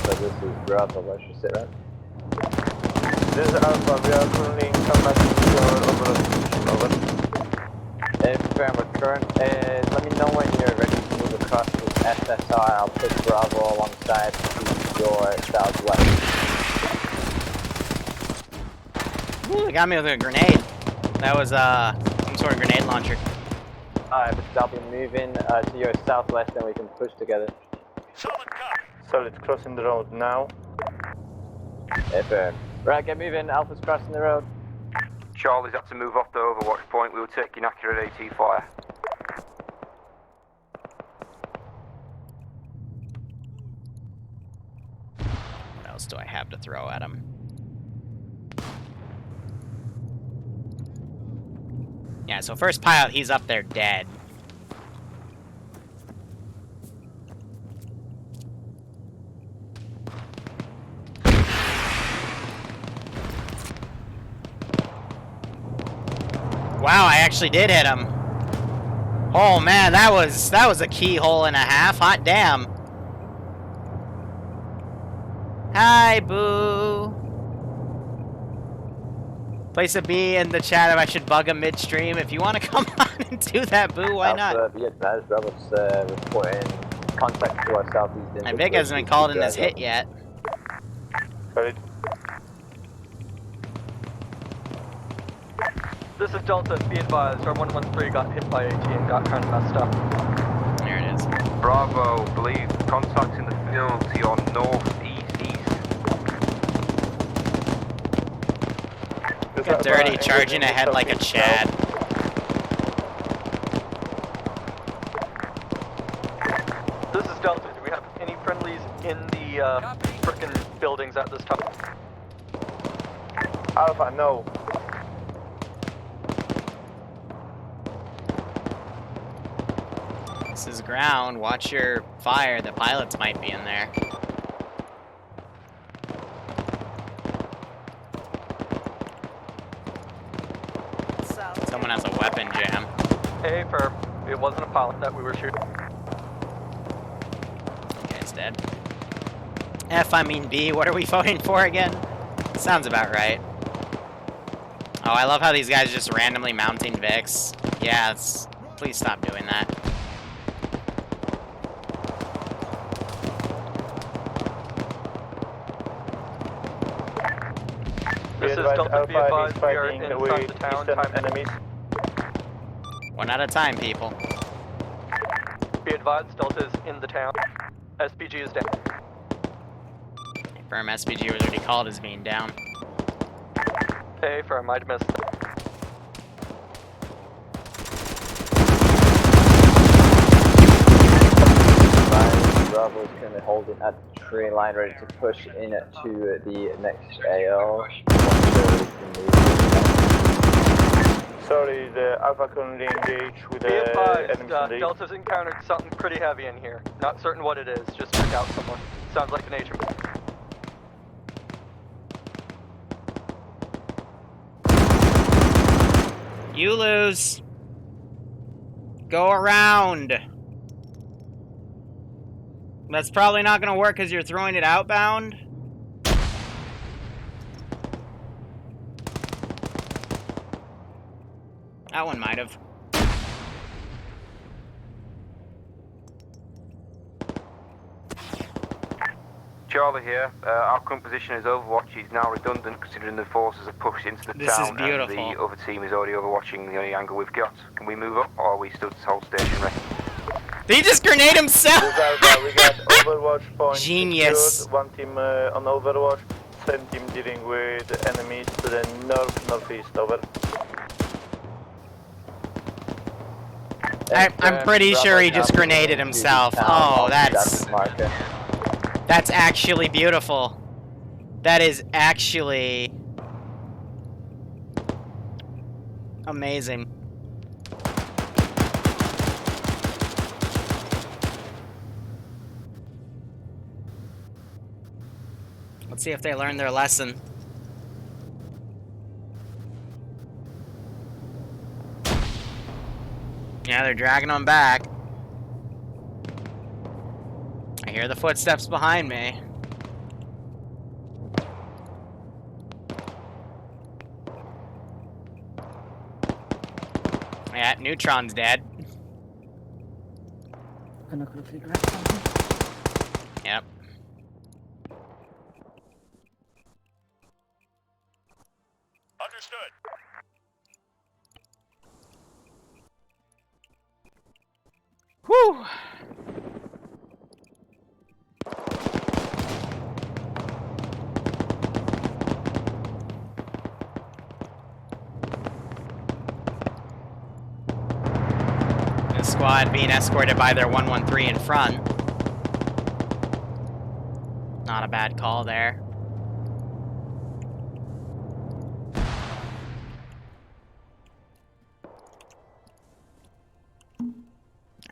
Delta, this is Bravo, let's just sit right. This is Alpha, we are currently in combat with your overall position, over. Confirm with current, let me know when you're ready to move across with SSR, I'll push Bravo alongside to your southwest. Ooh, they got me with a grenade. That was some sort of grenade launcher. Alright, but I'll be moving to your southwest and we can push together. Solid, crossing the road now. Confirm. Right, get moving, Alpha's crossing the road. Charlie's had to move off the overwatch point. We will take inaccurate AT fire. What else do I have to throw at him? Yeah, so first pilot, he's up there dead. Wow, I actually did hit him. Oh man, that was a keyhole and a half. Hot damn. Hi, Boo. Place a B in the chat if I should bug him midstream. If you want to come on and do that, Boo, why not? Alpha, be advised, Bravo's reporting contact to our southeast. My Vic hasn't been called in this hit yet. Solid. This is Delta, be advised, our 113 got hit by AT and got kind of messed up. There it is. Bravo, believe contacts in the field to your northeast. Look at Dirty charging ahead like a Chad. This is Delta, do we have any friendlies in the frickin' buildings at this time? Alpha, no. This is ground. Watch your fire. The pilots might be in there. Someone has a weapon jam. Hey, firm. It wasn't a pilot that we were shooting. Okay, it's dead. F, I mean B. What are we voting for again? Sounds about right. Oh, I love how these guys are just randomly mounting Vics. Yeah, please stop doing that. This is Delta, be advised, we are inside the town, time enemies. One at a time, people. Be advised, Delta is in the town. SPG is down. Firm SPG was already called as being down. Hey, firm, I'd missed. Bravo's currently holding at the tree line, ready to push in to the next AO. Sorry, the Alpha currently engaged with Be the advised, enemies. Delta's encountered something pretty heavy in here. Not certain what it is, just pick out someone. Sounds like an agent. You lose. Go around. That's probably not going to work because you're throwing it outbound. That one might have. Charlie here. Our current position is Overwatch. He's now redundant considering the forces have pushed into the This is town. beautiful. And the other team is already overwatching the only angle we've got. Can we move up or are we still hold stationary? Did he just grenade himself? We got Overwatch point. Genius. Secured. One team on Overwatch. Same team dealing with enemies to the northeast. Over. I'm pretty sure he just grenaded himself. Oh, that's actually beautiful. That is actually amazing. Let's see if they learned their lesson. Yeah, they're dragging them back. I hear the footsteps behind me. Yeah, Neutron's dead. Gonna quickly grab something. Yep. Understood. Whew! This squad being escorted by their 113 in front. Not a bad call there.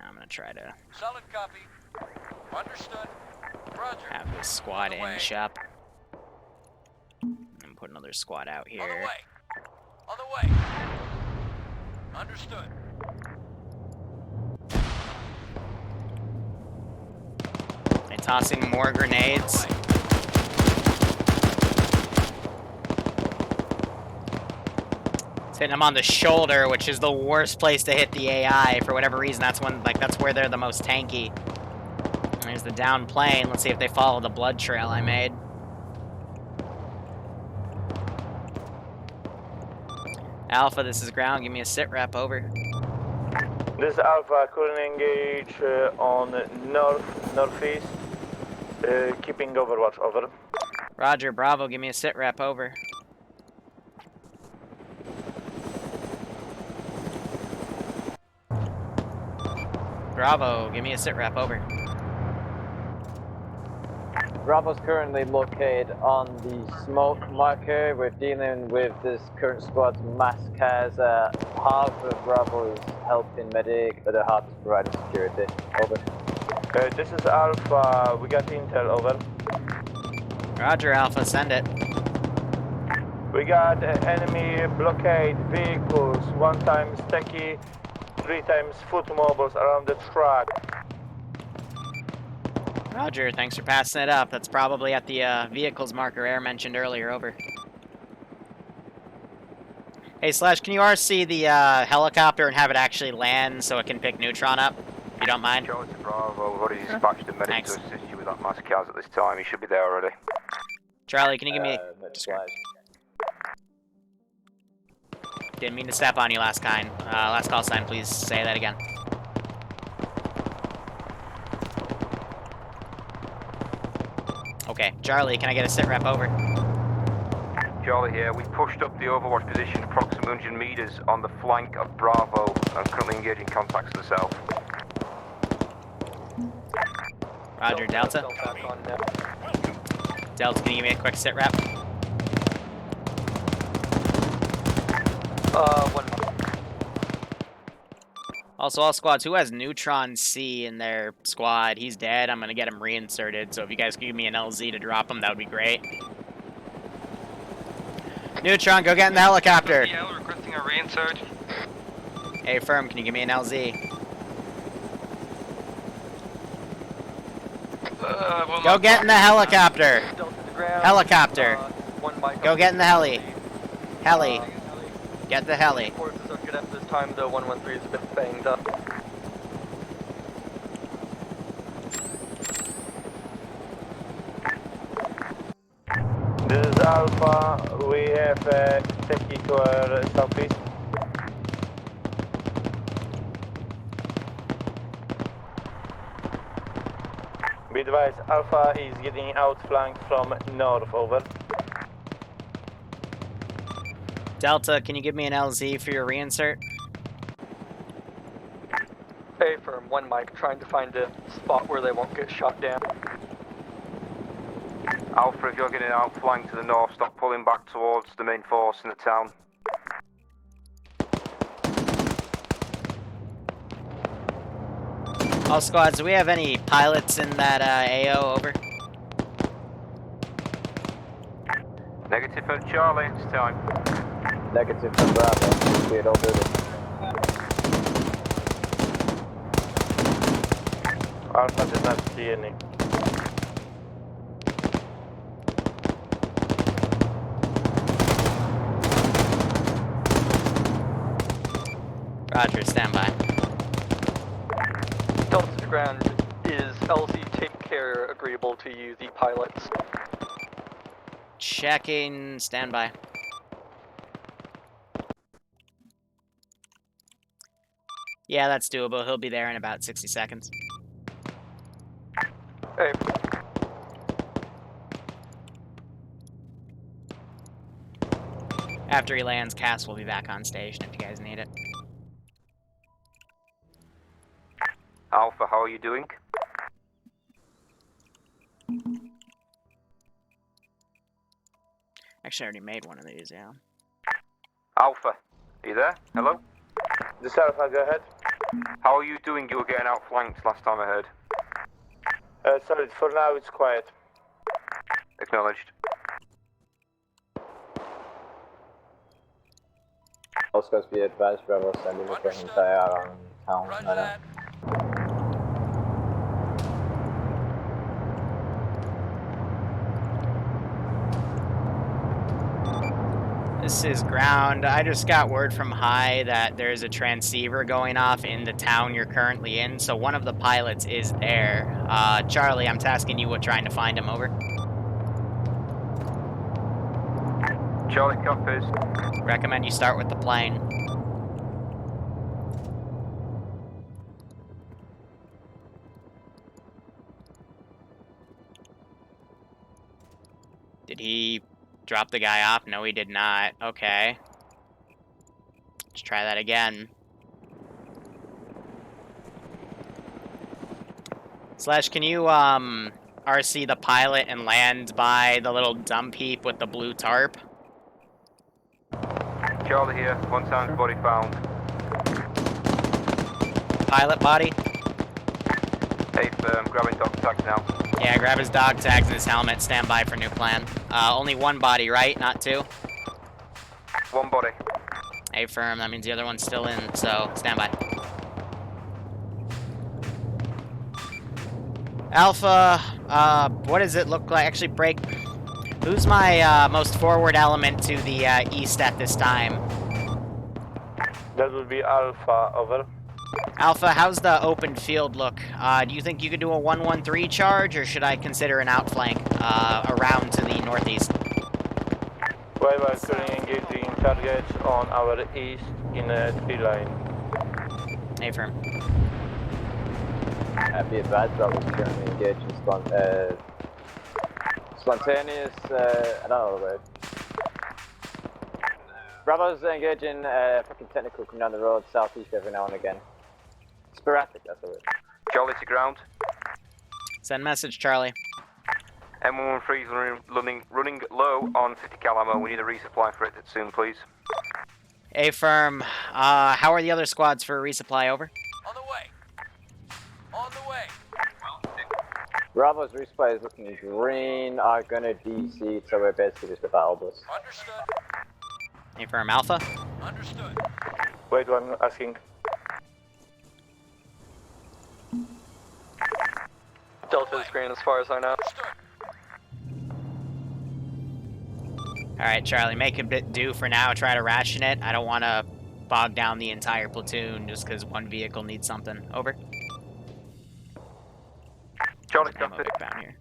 I'm gonna try to Solid copy. Understood. Roger. have this squad inch up. And put another squad out here. On the way. On the way. Understood. They're tossing more grenades. It's hitting them on the shoulder, which is the worst place to hit the AI for whatever reason. That's where they're the most tanky. There's the down plane. Let's see if they follow the blood trail I made. Alpha, this is ground. Give me a sit rep, over. This is Alpha, currently engage on northeast, keeping overwatch, over. Roger, Bravo, give me a sit rep, over. Bravo, give me a sit rep, over. Bravo's currently located on the smoke marker. We're dealing with this current squad's mass cars. Half of Bravo is helping medic, other half is providing security. Over. This is Alpha, we got intel, over. Roger, Alpha, send it. We got enemy blockade vehicles, 1 times techie, 3 times foot mobiles around the track. Roger, thanks for passing it up. That's probably at the vehicles marker Air mentioned earlier, over. Hey, Slash, can you RC the helicopter and have it actually land so it can pick Neutron up, if you don't mind? Charlie to Bravo, we've already dispatched a medic to assist you with that mass cars at this time. He should be there already. Charlie, can you give me Didn't mean to step on you last call sign, please say that again. Okay, Charlie, can I get a sit rep, over? Charlie here, we pushed up the overwatch position approximately 100 meters on the flank of Bravo and currently engaging contacts to the south. Roger, Delta. Delta, can you give me a quick sit rep? One. Also, all squads, who has Neutron C in their squad? He's dead. I'm gonna get him reinserted, so if you guys could give me an LZ to drop him, that would be great. Neutron, go get in the helicopter. DL requesting a reinsert. Hey, Firm, can you give me an LZ? Go get in the helicopter. Helicopter. Go get in the heli. Heli. Get the heli. Forces are good at this time, though 113 is a bit banged up. This is Alpha, we have techie to our southeast. Be advised, Alpha is getting outflanked from north, over. Delta, can you give me an LZ for your reinsert? A firm, 1 mic, trying to find a spot where they won't get shot down. Alpha, if you're getting outflanked to the north, stop pulling back towards the main force in the town. All squads, do we have any pilots in that AO, over? Negative for Charlie, it's time. Negative for Bravo. We don't do this. Alpha did not see any. Roger, stand by. Delta to ground, is LZ take care agreeable to you, the pilots? Checking, stand by. Yeah, that's doable. He'll be there in about 60 seconds. Hey. After he lands, Cass will be back on station if you guys need it. Alpha, how are you doing? Actually, I already made one of these, yeah. Alpha, are you there? Hello? This Alpha, go ahead. How are you doing? You were getting outflanked last time I heard. Solid, for now it's quiet. Acknowledged. Also, be advised, Bravo sending the Bohemia on town. Roger that. This is ground. I just got word from High that there's a transceiver going off in the town you're currently in, so one of the pilots is there. Charlie, I'm tasking you with trying to find him, over. Charlie copies. Recommend you start with the plane. Did he drop the guy off? No, he did not. Okay. Let's try that again. Slash, can you, RC the pilot and land by the little dump heap with the blue tarp? Charlie here, one sound body found. Pilot body? Hey, firm, grabbing dog tags now. Yeah, grab his dog tags and his helmet. Stand by for new plan. Only one body, right? Not two? One body. Hey, firm. That means the other one's still in, so stand by. Alpha, what does it look like? Actually, break. Who's my most forward element to the east at this time? That would be Alpha, over. Alpha, how's the open field look? Do you think you could do a 113 charge, or should I consider an outflank around to the northeast? Well, we're currently engaging targets on our east in a tree line. Hey, firm. Be advised, Bravo is currently engaged in spontaneous, I don't know the word. Bravo's engaging fucking technical coming down the road southeast every now and again. Sporadic, that's the word. Charlie to ground. Send message, Charlie. M113 is running low on 50 cal ammo. We need a resupply for it soon, please. Hey, firm. How are the other squads for a resupply, over? On the way. On the way. Bravo's resupply is looking green, are gonna DC, so we're basically just a battle bus. Understood. Hey, firm. Alpha? Understood. Wait, I'm asking. Delta is green as far as I know. Alright, Charlie, make a bit do for now. Try to ration it. I don't want to bog down the entire platoon just because one vehicle needs something. Over. Charlie, copy. Here.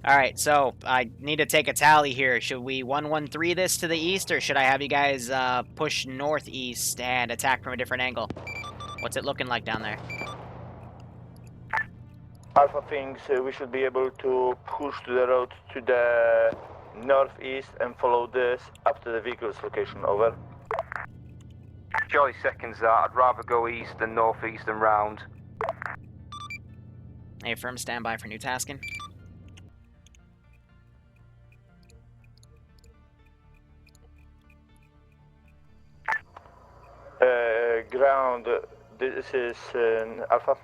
Alright, so I need to take a tally here. Should we 113 this to the east, or should I have you guys push northeast and attack from a different angle? What's it looking like down there? Alpha thinks we should be able to push to the road to the northeast and follow this up to the vehicle's location, over. Charlie seconds that. I'd rather go east than northeast and round. Hey, firm, stand by for new tasking. Ground, this is Alpha.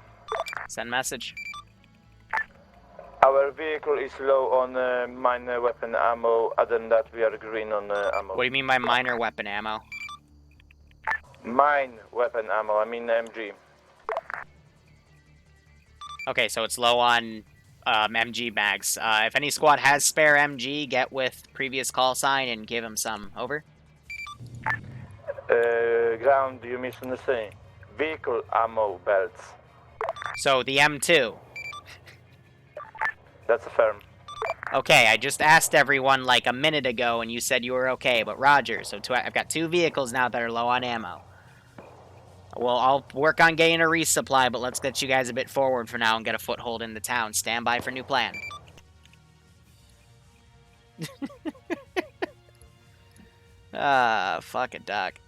Send message. Our vehicle is low on minor weapon ammo. Other than that, we are green on ammo. What do you mean by minor weapon ammo? Mine weapon ammo, I mean MG. Okay, so it's low on MG mags. If any squad has spare MG, get with previous call sign and give him some. Over. ground you missing the same. Vehicle ammo belts. So the M2. That's a firm. Okay, I just asked everyone like a minute ago, and you said you were okay. But Roger, so I've got 2 vehicles now that are low on ammo. Well, I'll work on getting a resupply, but let's get you guys a bit forward for now and get a foothold in the town. Stand by for new plan. Fuck a duck.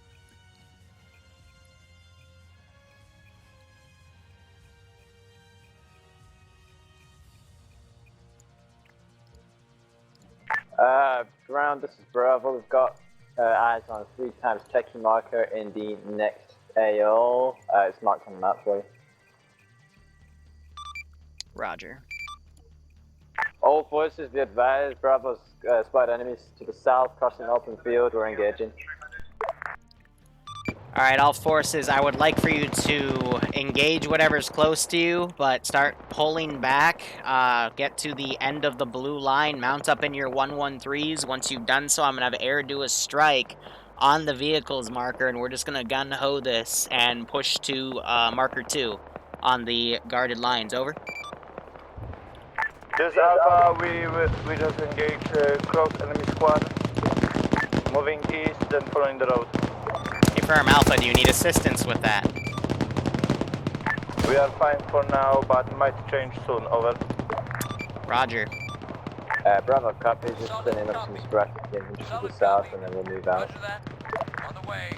Ground, this is Bravo. We've got eyes on 3 times checking marker in the next AO. It's marked on the map for you. Roger. All forces, be advised. Bravo's spotted enemies to the south, crossing an open field. We're engaging. Alright, all forces, I would like for you to engage whatever's close to you, but start pulling back. Get to the end of the blue line, mount up in your 113s. Once you've done so, I'm going to have Air do a strike on the vehicle's marker, and we're just going to gun-ho this and push to marker 2 on the guarded lines. Over. This Alpha, we just engage close enemy squad. Moving east, then following the road. Confirm, Alpha, do you need assistance with that? We are fine for now, but might change soon. Over. Roger. Bravo, copy. Just sending up some sporadic infantry to the south, and then we'll move out. On the way.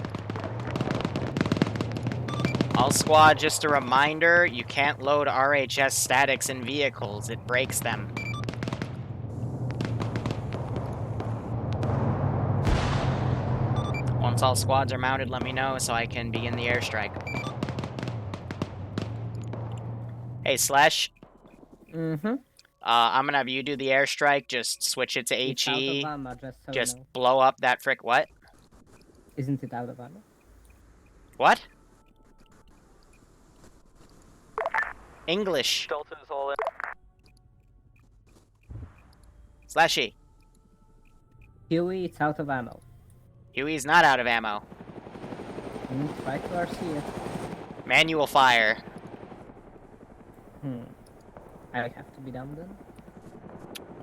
All squad, just a reminder, you can't load RHS statics in vehicles. It breaks them. Once all squads are mounted, let me know so I can begin the airstrike. Hey, Slash. Mm-hmm. I'm gonna have you do the airstrike. Just switch it to It's HE. out of ammo, just so Just you know. blow up that frick. What? Isn't it out of ammo? What? English. Delta is all in. Slashy. Huey, it's out of ammo. Huey's not out of ammo. Try to RC it. Manual fire. I have to be down then.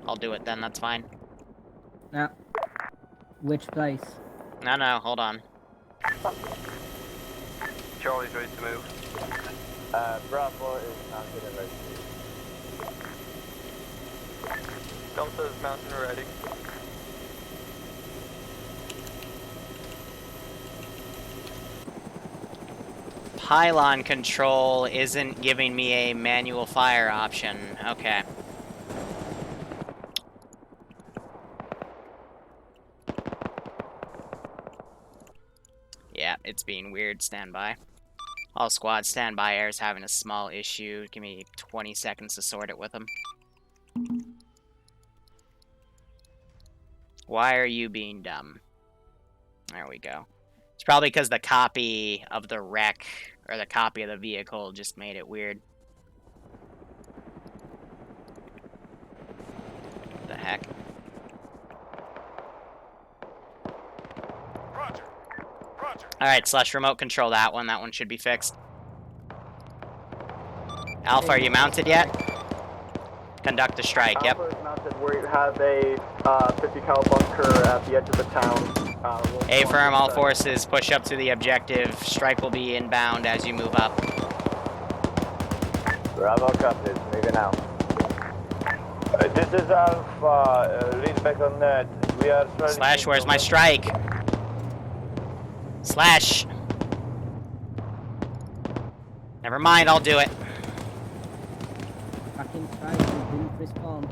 I'll do it then, that's fine. Now, which place? No, hold on. Charlie's ready to move. Bravo is mounted and ready. Delta is mounted and ready. Pylon control isn't giving me a manual fire option. Okay. Yeah, it's being weird. Stand by. All squad, stand by. Air's having a small issue. Give me 20 seconds to sort it with him. Why are you being dumb? There we go. It's probably because the copy of the wreck, or the copy of the vehicle, just made it weird. What the heck? Roger. Roger. Alright, Slush, remote control that one. That one should be fixed. Alpha, are you mounted yet? Conduct a strike, yep. Alpha is mounted. We have a 50 cal bunker at the edge of the town. A-firm, all forces, push up to the objective. Strike will be inbound as you move up. Bravo, copy. Moving out. This is Alpha. Lead back on net. We are... Slash, where's my strike? Slash. Never mind, I'll do it. Fucking strike, you didn't respond.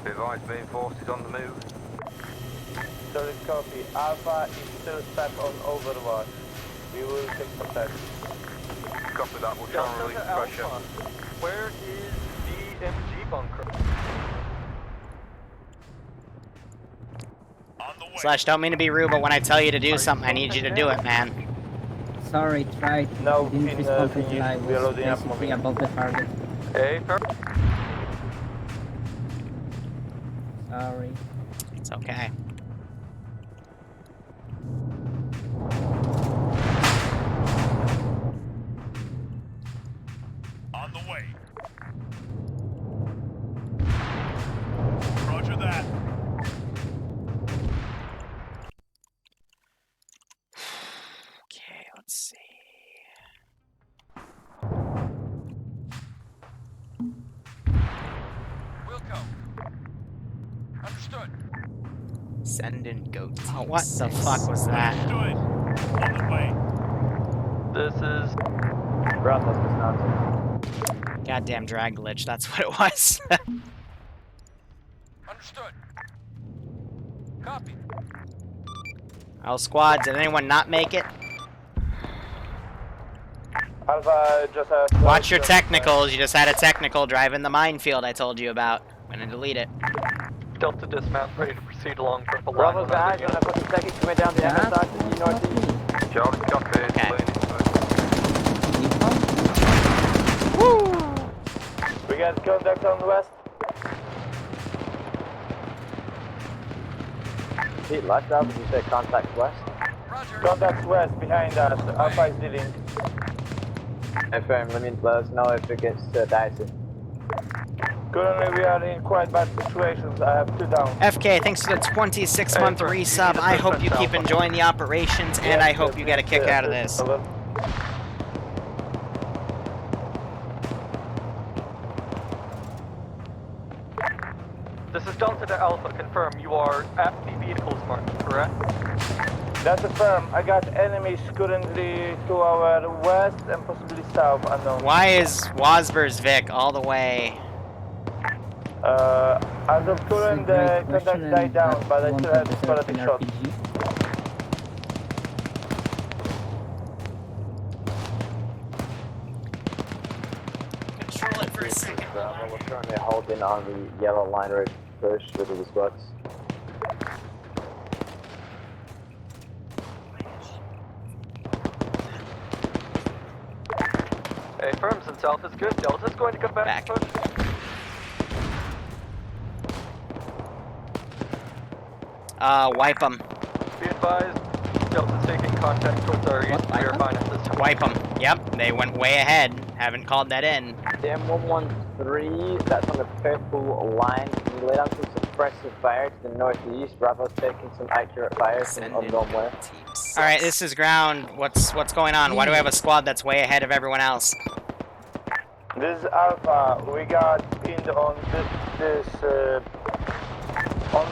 Advised, main forces on the move. Solid copy. Alpha is still set on overwatch. We will take protection. Copy that, we'll try and release pressure. Where is the MG bunker? Slash, don't mean to be rude, but when I tell you to do something, I need you to do it, man. Sorry, tried. No, Didn't respond until I we are was loading up basically moving. above the target. Hey, Sorry. It's okay. Let's see. Wilco. Understood. Send in goat team. Oh, what the 6. fuck was that? Understood. On the way. This is Bravo's dismounted. Goddamn drag glitch, that's what it was. Understood. Copy. All squads, did anyone not make it? Alpha, just Watch your technicals, you just had a technical driving the minefield I told you about. I'm gonna delete it. Delta dismount, ready to proceed along purple line. Bravo's eyes on a fucking second coming down the MSR to the northeast. Charlie, copy. Okay. We got contact on west. Pete, left out, did you say contact west? Contact west behind us. Alpha is dealing. FM, let us know if it gets dicey. Currently we are in quite bad situations. I have 2 down. FK, thanks for the 26-month resub. I hope you keep enjoying the operations, and I hope you get a kick out of this. This is Delta to Alpha. Confirm you are at the vehicles marked, correct? That's affirmed. I got enemies currently to our west and possibly south, unknown. Why is Wasber's Vic all the way? As of current, the contact died down, but I still have sporadic shots. Control it for a second. We're currently holding on the yellow line road push with the squads. Hey, firms and south is good. Delta's going to come back. Push. Wipe them. Be advised, Delta's taking contact towards our east. We are fine at this time. Wipe them. Yep, they went way ahead. Haven't called that in. M113, that's on the purple line. Can you lay down some suppressive fire to the northeast? Bravo's taking some accurate fire from unknown where. Alright, this is ground. What's going on? Why do I have a squad that's way ahead of everyone else? This is Alpha. We got pinned on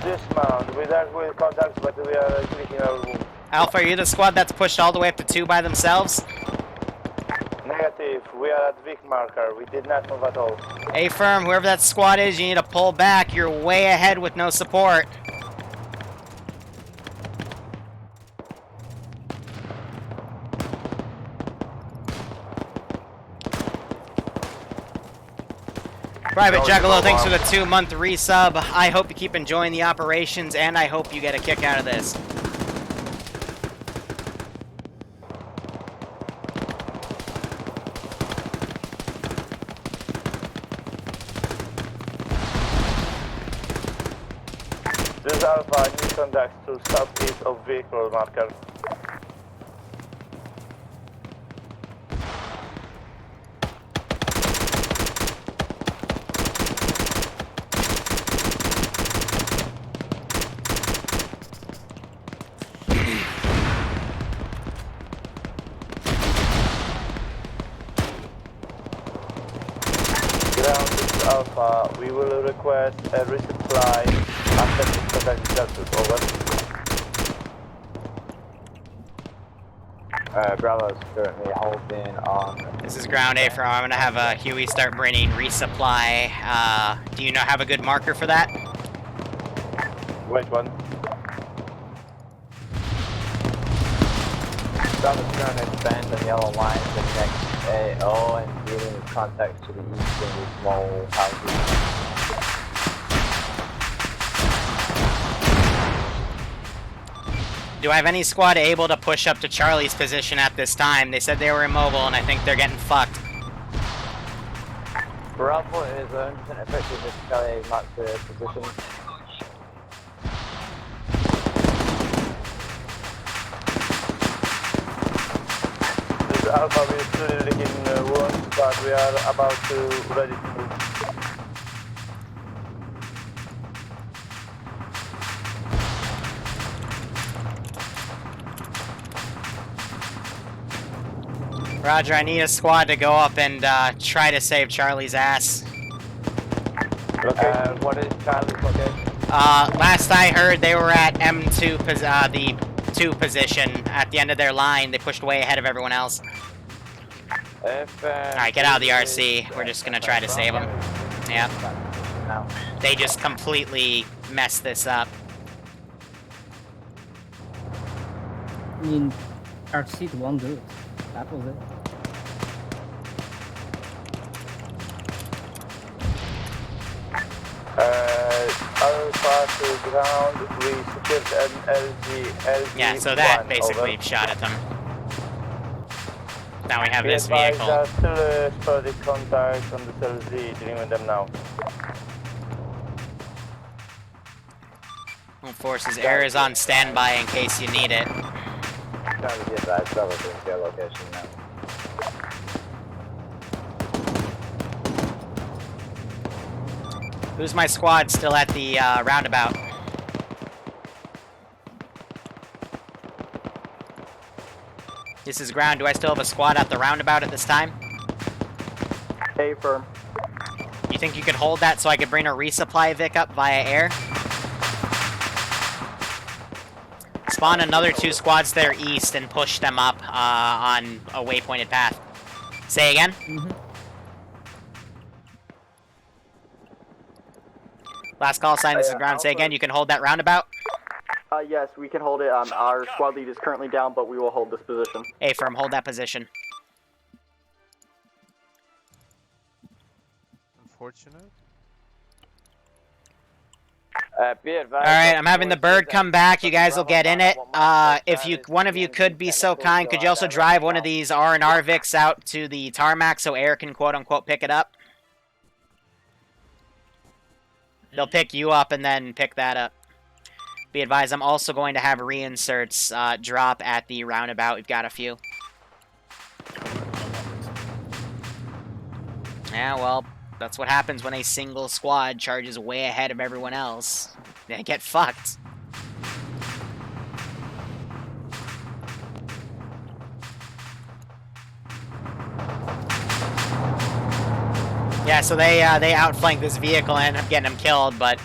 this mound. We don't with contacts, but we are clicking our room. Alpha, are you the squad that's pushed all the way up to 2 by themselves? Negative. We are at Vic marker. We did not move at all. Hey, firm, whoever that squad is, you need to pull back. You're way ahead with no support. Private Juggalo, thanks for the 2-month resub. I hope you keep enjoying the operations, and I hope you get a kick out of this. This is Alpha. New contact to southeast of vehicle marker. Ground, this is Alpha. We will request a resupply after this contact is dealt. Over. Bravo's currently holding on. This is ground A from. I'm gonna have a Huey start bringing resupply. Do you have a good marker for that? Which one? Bravo's currently banned on yellow line to the next AO and dealing with contacts to the east in the small houses. Do I have any squad able to push up to Charlie's position at this time? They said they were immobile, and I think they're getting fucked. Bravo is 100% effective if Charlie marks the position. This is Alpha. We are still licking wounds, but we are about to ready to move. Roger, I need a squad to go up and try to save Charlie's ass. What is Charlie's location? Last I heard, they were at M2, the 2 position at the end of their line. They pushed way ahead of everyone else. Alright, get out of the RC. We're just gonna try to save them. Yep. They just completely messed this up. I mean, RC to one dude. That was it. Alpha to ground, we secured an LG. Yeah, so that basically shot at them. Now we have this vehicle. Still spotted contact on this LZ, dealing with them now. Forces air is on standby in case you need it. Trying to get that trouble to your location now. Who's my squad still at the roundabout? This is ground. Do I still have a squad at the roundabout at this time? Affirm. You think you could hold that so I could bring a resupply Vic up via air? Spawn another 2 squads to their east and push them up on a waypointed path. Say again? Last call sign, this is ground. Say again, you can hold that roundabout? Yes, we can hold it. Our squad lead is currently down, but we will hold this position. Affirm, hold that position. Unfortunate. Alright, I'm having the bird come back. You guys will get in it. If one of you could be so kind, could you also drive one of these R&R Vics out to the tarmac so air can quote-unquote pick it up? They'll pick you up and then pick that up. Be advised, I'm also going to have reinserts drop at the roundabout. We've got a few. Yeah, well, that's what happens when a single squad charges way ahead of everyone else. They get fucked. Yeah, so they outflanked this vehicle and ended up getting them killed, but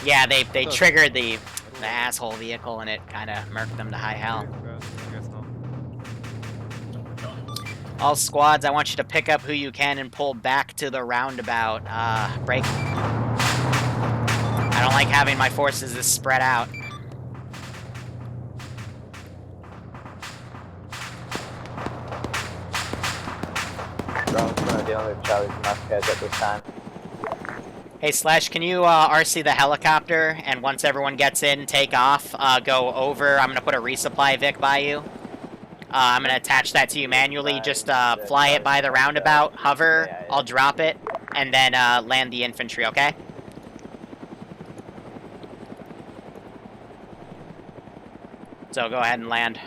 yeah, they triggered the asshole vehicle and it kind of murked them to high hell. All squads, I want you to pick up who you can and pull back to the roundabout. Break. I don't like having my forces this spread out. Dealing with Charlie's Masquerade at this time. Hey Slash, can you RC the helicopter and once everyone gets in, take off, go over. I'm gonna put a resupply Vic by you. I'm gonna attach that to you manually. Just fly it by the roundabout, hover, I'll drop it, and then land the infantry, okay? So go ahead and land.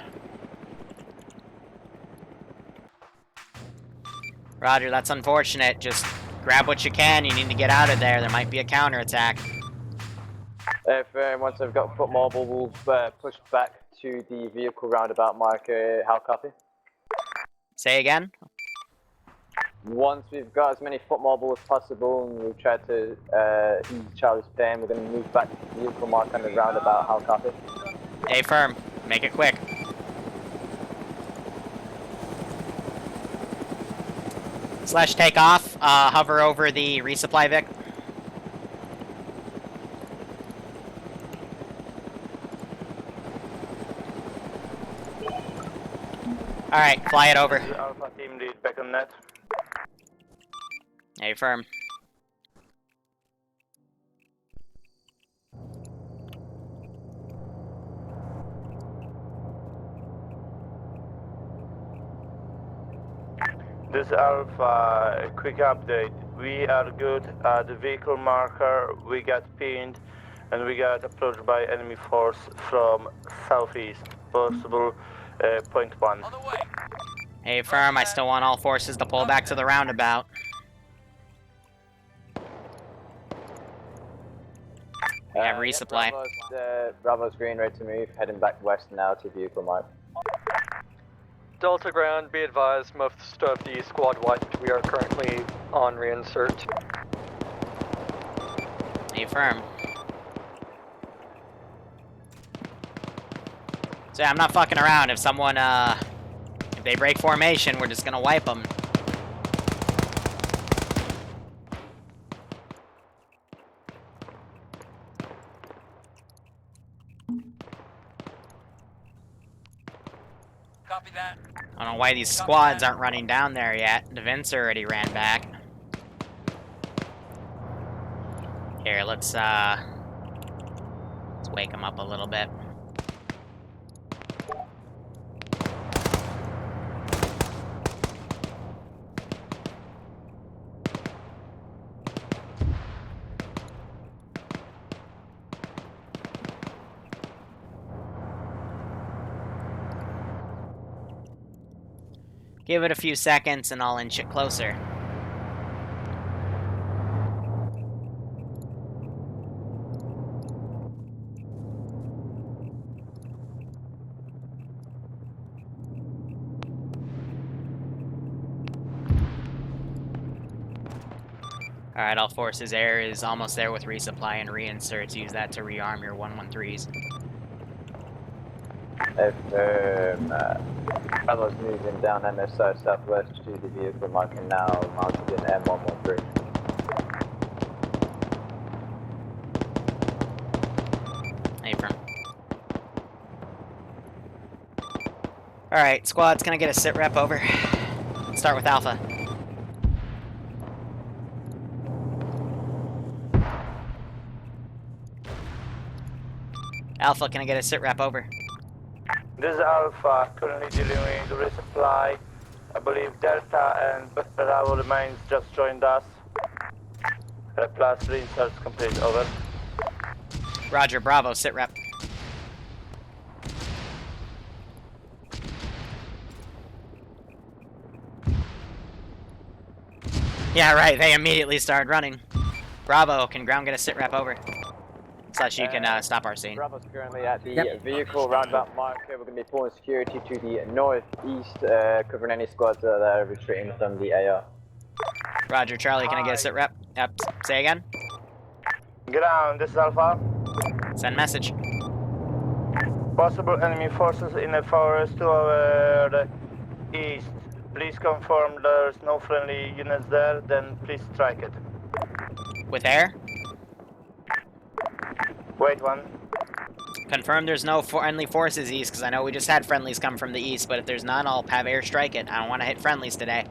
Roger, that's unfortunate. Just grab what you can. You need to get out of there. There might be a counterattack. If once I've got foot mobile, we'll push back to the vehicle roundabout marker. How copy? Say again? Once we've got as many foot mobile as possible and we've tried to ease Charlie's pain, we're going to move back to the vehicle mark on the roundabout. How copy? Hey, firm. Make it quick. Slash take off. Hover over the resupply Vic. Alright, fly it over. Alpha team lead back on net. Hey, firm. This Alpha, quick update. We are good at the vehicle marker. We got pinned and we got approached by enemy force from southeast. Possible point 1. Hey, firm. I still want all forces to pull back to the roundabout. We have resupply. Bravo's green, ready to move. Heading back west now to vehicle mark. Delta ground, be advised, most of the squad wiped. We are currently on reinsert. Affirm. So yeah, I'm not fucking around. If someone, if they break formation, we're just gonna wipe them. Copy that. I don't know why these squads aren't running down there yet. The Vince already ran back. Here, let's wake them up a little bit. Give it a few seconds and I'll inch it closer. Alright, All Forces Air is almost there with resupply and reinserts. Use that to rearm your 113s. Affirm. Bravo's moving down MSI southwest to the vehicle marker now, mounted in M113. Affirm. Alright, squad's gonna get a sit rep over. Let's start with Alpha. Alpha, can I get a sit rep over? This is Alpha, currently dealing with resupply. I believe Delta and Bravo remains just joined us. Plus reinserts complete, over. Roger, Bravo, sit rep. Yeah, right, they immediately started running. Bravo, can ground get a sit rep over? Slash you can stop our scene. Bravo's currently at the vehicle roundabout marker. We're going to be pulling security to the northeast, covering any squads that are retreating from the AR. Roger, Charlie, can I get a sit rep? Yep, say again? Ground, this is Alpha. Send message. Possible enemy forces in the forest to our east. Please confirm there's no friendly units there, then please strike it. With air? Wait one. Confirm there's no friendly forces east, because I know we just had friendlies come from the east, but if there's none, I'll have air strike it. I don't want to hit friendlies today.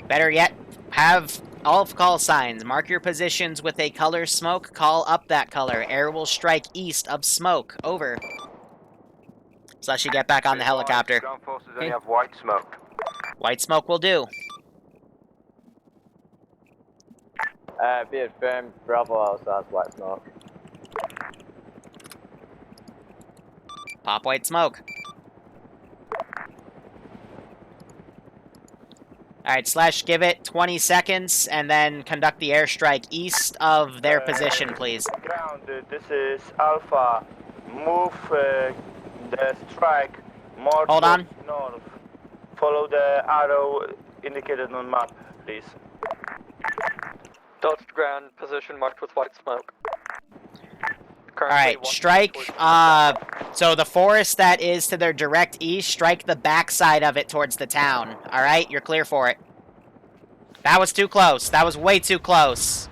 Better yet, have all call signs. Mark your positions with a color smoke. Call up that color. Air will strike east of smoke. Over. Slash you get back on the helicopter. Ground forces only have white smoke. White smoke will do. Be affirmed, Bravo also has white smoke. Pop white smoke. Alright, Slash, give it 20 seconds, and then conduct the airstrike east of their position, please. Ground, this is Alpha. Move the strike more Hold on. north. Follow the arrow indicated on map, please. Delta ground, position marked with white smoke. Alright, strike, so the forest that is to their direct east, strike the backside of it towards the town. Alright, you're clear for it. That was too close. That was way too close.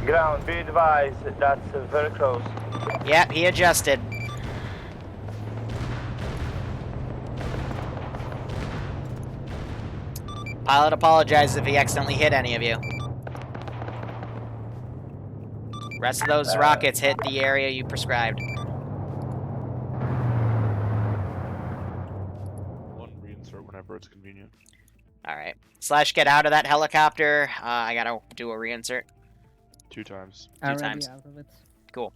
Ground, be advised, that's very close. Yep, he adjusted. Pilot apologizes if he accidentally hit any of you. Rest of those rockets hit the area you prescribed. One reinsert whenever it's convenient. Alright. Slash, get out of that helicopter. I gotta do a reinsert. 2 times. 2 times. Cool.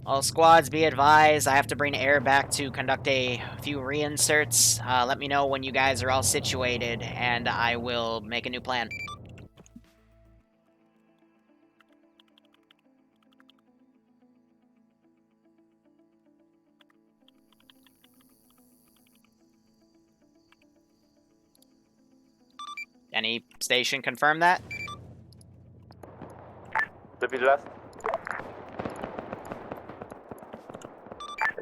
All squads, be advised, I have to bring air back to conduct a few reinserts. Let me know when you guys are all situated, and I will make a new plan. Any station confirm that? Repeat last.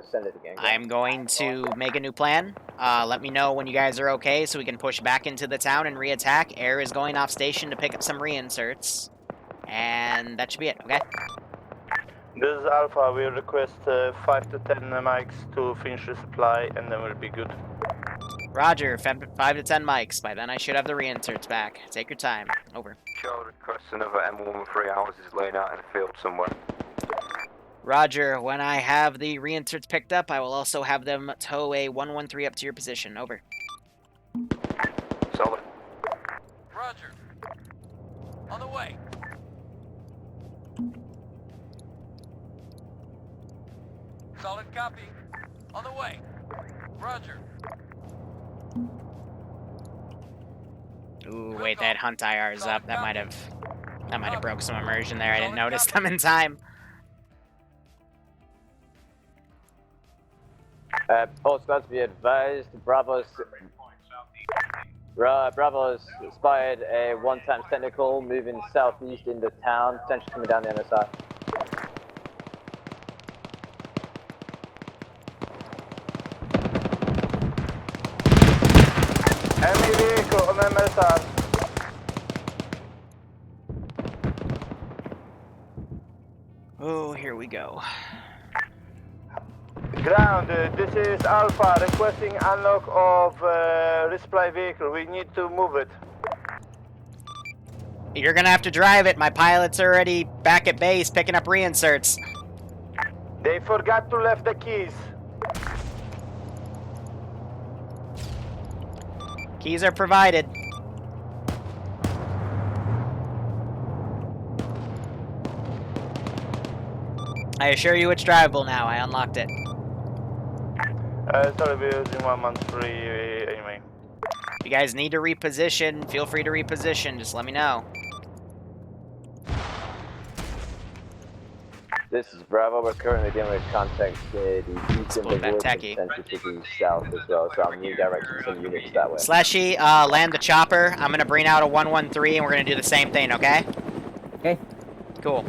Send it again. I'm going to make a new plan. Let me know when you guys are okay so we can push back into the town and re-attack. Air is going off station to pick up some reinserts. And that should be it, okay? This is Alpha. We request 5 to 10 mics to finish the supply, and then we'll be good. Roger, 5 to 10 mics. By then I should have the reinserts back. Take your time. Over. Charlie requests another M1 3 hours is laying out in a field somewhere. Roger, when I have the reinserts picked up, I will also have them tow a 113 up to your position. Over. Solid. Roger. On the way. Solid copy. On the way. Roger. Ooh, wait, that hunt IR is up. That might have broke some immersion there. I didn't notice them in time. All squads be advised, Bravo's spotted a 1x technical moving southeast into town, potentially coming down the MSI. Enemy vehicle on MSR. Oh, here we go. Ground, this is Alpha requesting unlock of resupply vehicle. We need to move it. You're gonna have to drive it. My pilot's already back at base picking up reinserts. They forgot to left the keys. Keys are provided. I assure you it's drivable now. I unlocked it. Sorry, we're using 113 anyway. If you guys need to reposition, feel free to reposition. Just let me know. This is Bravo. We're currently dealing with contacts near the east of the woods and potentially to the south as well, so I'm redirecting some units that way. Slashy, land the chopper. I'm gonna bring out a 113 and we're gonna do the same thing, okay? Okay. Cool.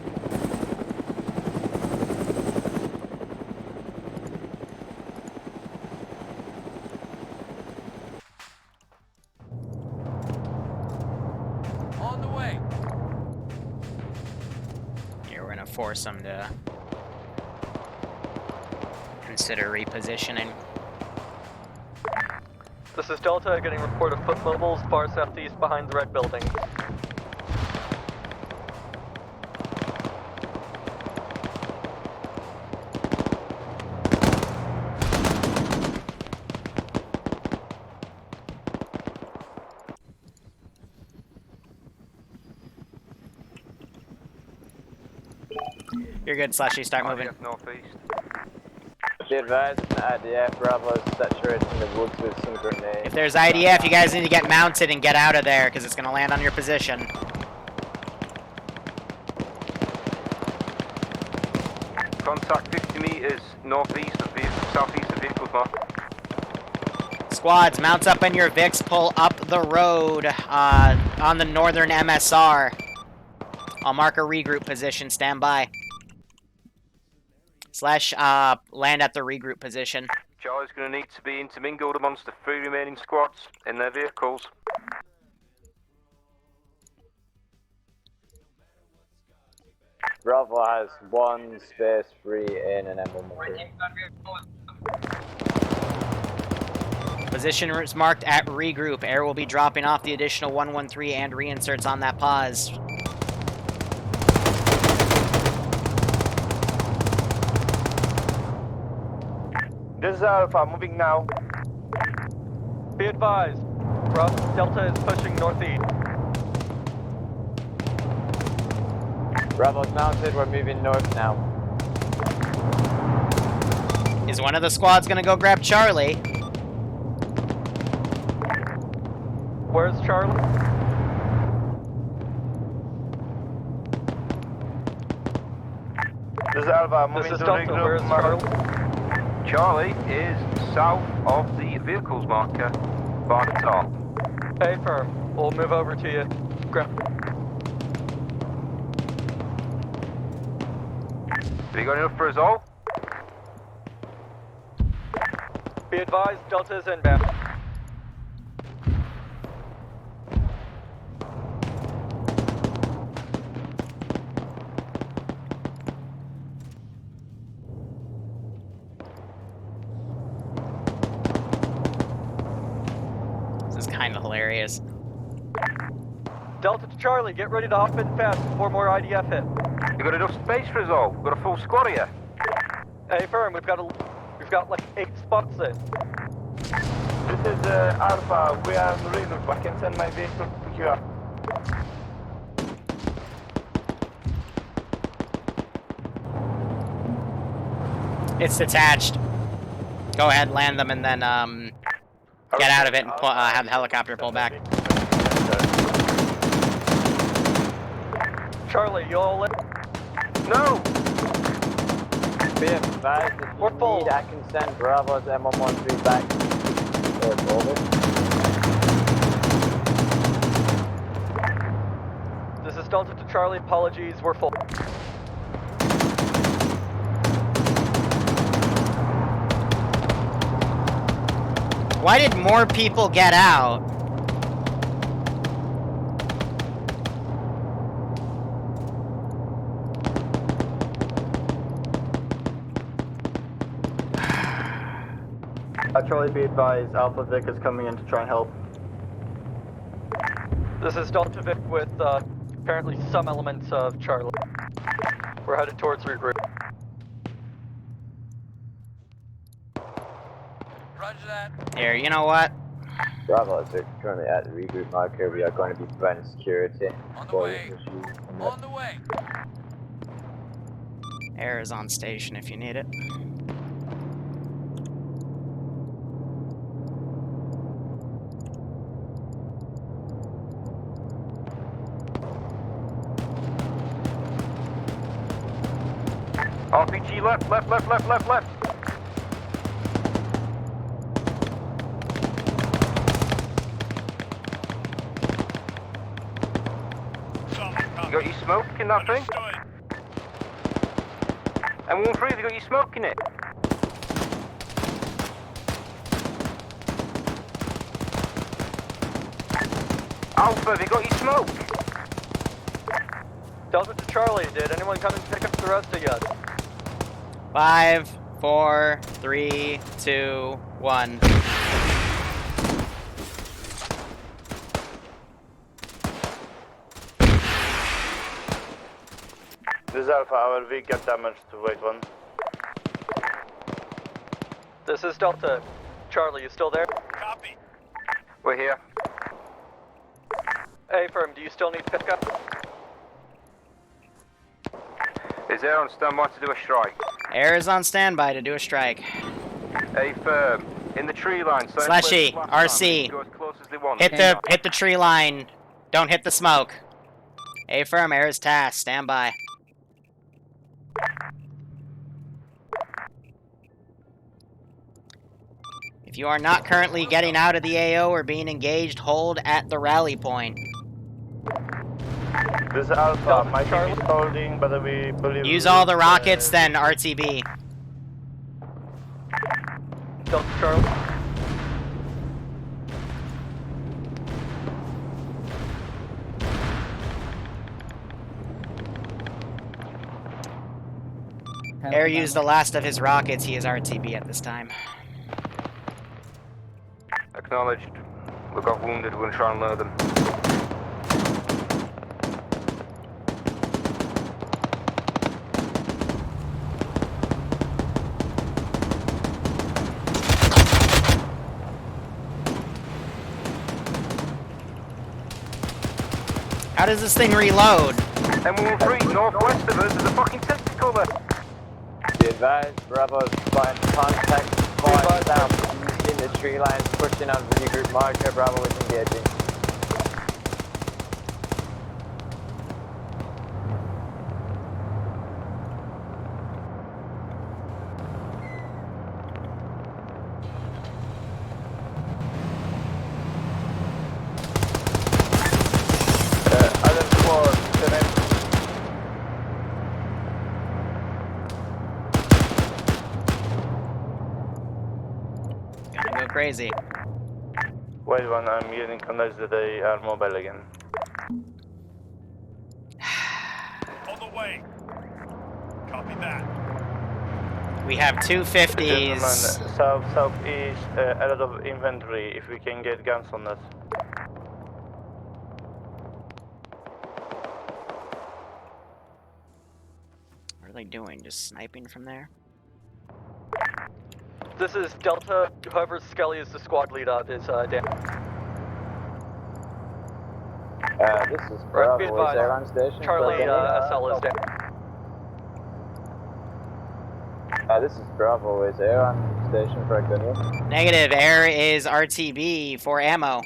On the way. Here, we're gonna force them to consider repositioning. This is Delta getting report of foot mobiles far southeast behind the red building. You're good, Slashy. Start moving. Northeast. Be advised, IDF, Bravo is saturated in the woods with some grenades. If there's IDF, you guys need to get mounted and get out of there, because it's going to land on your position. Contact 50 meters northeast of vehicle, southeast of vehicles mark. Squads, mount up in your VIX, pull up the road on the northern MSR. I'll mark a regroup position, stand by. Slash, land at the regroup position. Charlie's going to need to be intermingled amongst the 3 remaining squads in their vehicles. Bravo has one space free in an M113. Position is marked at regroup. Air will be dropping off the additional 113 and reinserts on that pause. This is Alpha, moving now. Be advised, Delta is pushing northeast. Bravo's mounted, we're moving north now. Is one of the squads gonna go grab Charlie? Where's Charlie? This is Alpha, moving This is to Delta, regroup. where's Charlie? Charlie is south of the vehicles marker by the top. Hey, firm. We'll move over to you. Have you got enough for us all? Be advised, Delta is inbound. This is kind of hilarious. Delta to Charlie, get ready to hop in fast before more IDF hit. You got enough space for us all? We've got a full squad here. Hey, firm, we've got like 8 spots in. This is Alpha. We are in Liru. I can send my vehicle to pick you up. It's detached. Go ahead, land them, and then get out of it and have the helicopter pull back. Charlie, you all in? No! Be advised, if you need, I can send Bravo's M113 back to the border. This is Delta to Charlie, apologies, we're full. Why did more people get out? Charlie, be advised, Alpha Vic is coming in to try and help. This is Delta Vic with apparently some elements of Charlie. We're headed towards regroup. Roger that. Here, you know what? Bravo is currently at the regroup marker. We are going to be providing security. On the way. On the way. Air is on station if you need it. RPG left. You got your smoke in that thing? M13, have you got your smoke in it? Alpha, have you got your smoke? Delta to Charlie, did anyone come and pick up the rest of you? 5, 4, 3, 2, 1. This is Alpha, our V got damaged. Wait one. This is Delta. Charlie, you still there? Copy. We're here. Hey, firm, do you still need pickup? Is Air on standby to do a strike? Air is on standby to do a strike. A firm in the tree line. So Slashy, RC. Go as close as they want. Hit the tree line. Don't hit the smoke. A firm, Air is tasked. Stand by. If you are not currently getting out of the AO or being engaged, hold at the rally point. This is Alpha. My team is holding, but we believe... Use all the rockets, then RTB. Delta Charlie. Air used the last of his rockets. He is RTB at this time. Acknowledged. We got wounded. We're going to try and load them. How does this thing reload? M13, northwest of us, there's a fucking testicle there. Be advised, Bravo's flying contact far south, using the tree lines, pushing on the regroup marker. Bravo is engaging. crazy. Wait one, I'm getting convinced that they are mobile again. On the way. Copy that. We have 250s. Gentlemen, southeast, a lot of infantry, if we can get guns on that. What are they doing? Just sniping from there? This is Delta. Whoever Skelly is the squad leader is Dan. This is Bravo. Is there on station? Charlie SL is Dan. This is Bravo. Is air on station for Agonium? Negative. Air is RTB for ammo.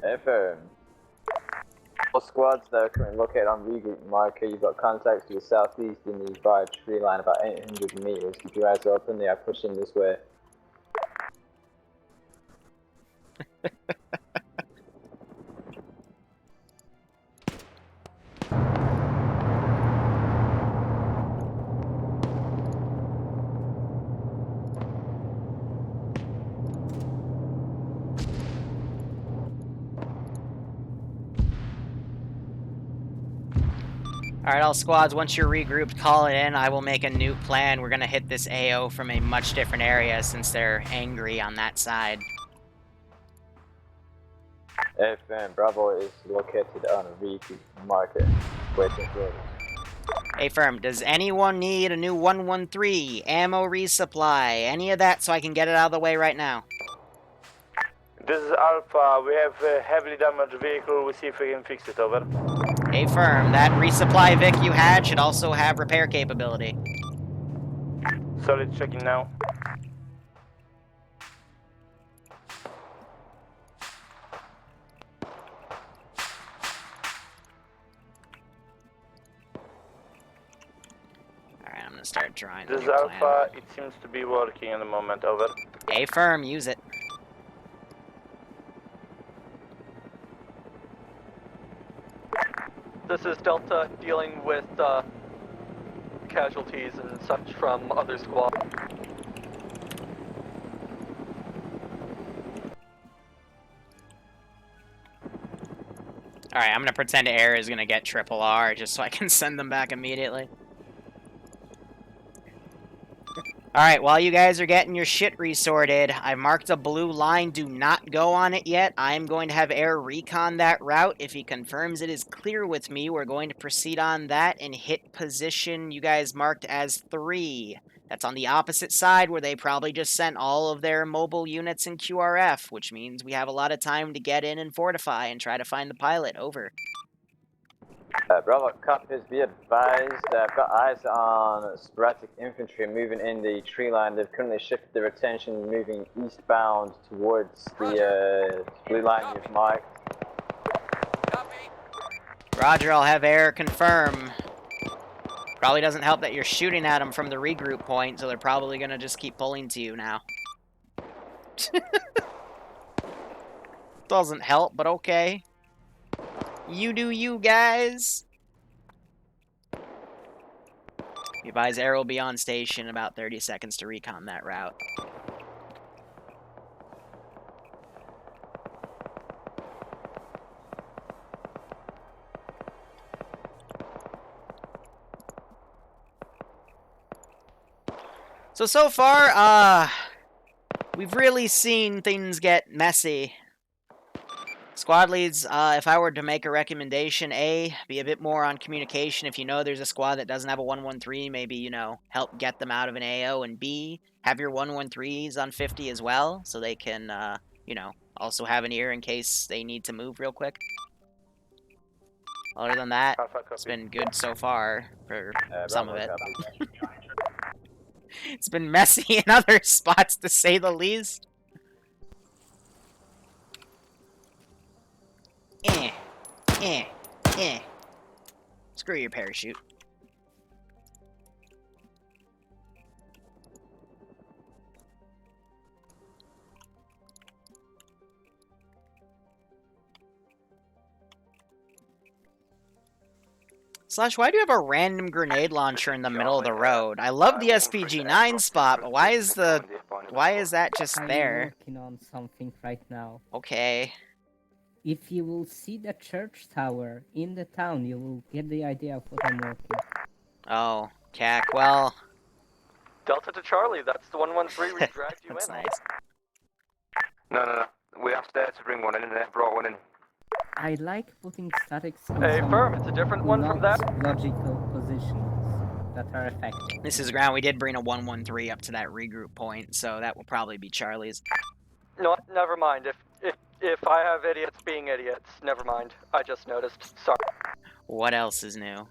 Affirm. All squads that are currently located on regroup marker, you've got contacts to the southeast in the bar tree line about 800 meters. Keep your eyes open, they are pushing this way. Alright, all squads, once you're regrouped, call it in. I will make a new plan. We're gonna hit this AO from a much different area since they're angry on that side. FM, Bravo is located on a regroup marker, waiting for orders. Hey firm, does anyone need a new 113 ammo resupply? Any of that so I can get it out of the way right now? This is Alpha, we have a heavily damaged vehicle, we'll see if we can fix it, over. Hey firm, that resupply Vic you had should also have repair capability. Solid, checking now. Alright, I'm gonna start drawing This is the new Alpha, it seems to be working at the moment, over. Hey firm, use it. This is Delta dealing with casualties and such from other squads. Alright, I'm gonna pretend air is gonna get triple R just so I can send them back immediately. Alright, while you guys are getting your shit resorted, I marked a blue line. Do not go on it yet. I'm going to have air recon that route. If he confirms it is clear with me, we're going to proceed on that and hit position you guys marked as 3. That's on the opposite side where they probably just sent all of their mobile units in QRF, which means we have a lot of time to get in and fortify and try to find the pilot. Over. Bravo, copies, be advised. I've got eyes on sporadic infantry moving in the tree line. They've currently shifted their attention, moving eastbound towards the blue line you've marked. Roger, I'll have air confirm. Probably doesn't help that you're shooting at them from the regroup point, so they're probably going to just keep pulling to you now. Doesn't help, but okay. You do you, guys. You advise air will be on station in about 30 seconds to recon that route. So far, we've really seen things get messy. Squad leads, if I were to make a recommendation, A, be a bit more on communication. If you know there's a squad that doesn't have a 113, maybe, you know, help get them out of an AO. And B, have your 113s on 50 as well, so they can, you know, also have an ear in case they need to move real quick. Other than that, it's been good so far for some of it. It's been messy in other spots, to say the least. Screw your parachute. Slash, why do you have a random grenade launcher in the middle of the road? I love the SPG-9 spot, but why is the Why is that just I'm there? working on something right now. Okay. If you will see the church tower in the town, you will get the idea of what I'm working. Oh, cack. Well, Delta to Charlie, that's the 113 we dragged you that's in. nice. No. We asked there to bring one in and they brought one in. I like putting statics in Hey, some firm, it's a different one from that. logical positions that are effective. This is ground. We did bring a 113 up to that regroup point, so that will probably be Charlie's. No, never mind. If I have idiots being idiots, never mind. I just noticed. Sorry. What else is new?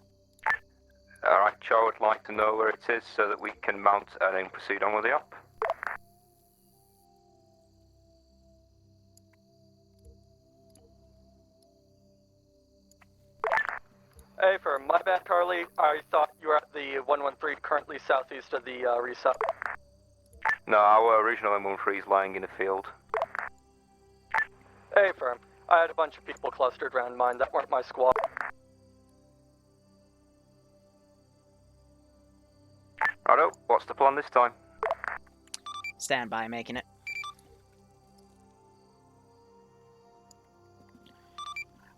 Alright, Char would like to know where it is so that we can mount and then proceed on with the op. Hey, firm, my bad, Charlie. I thought you were at the 113 currently southeast of the reset. No, our original M13 is lying in a field. Hey, firm. I had a bunch of people clustered around mine that weren't my squad. Righto, what's the plan this time? Stand by, making it.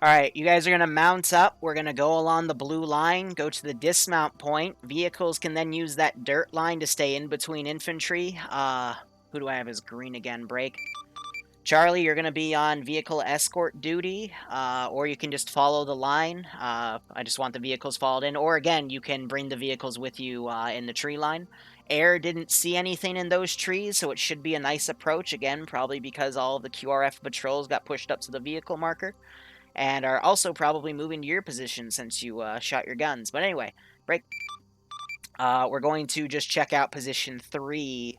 Alright, you guys are going to mount up. We're going to go along the blue line, go to the dismount point. Vehicles can then use that dirt line to stay in between infantry. Who do I have as green again? Break. Charlie, you're going to be on vehicle escort duty, or you can just follow the line. I just want the vehicles followed in. Or again, you can bring the vehicles with you in the tree line. Air didn't see anything in those trees, so it should be a nice approach. Again, probably because all of the QRF patrols got pushed up to the vehicle marker. And are also probably moving to your position since you shot your guns. But anyway, break. We're going to just check out position 3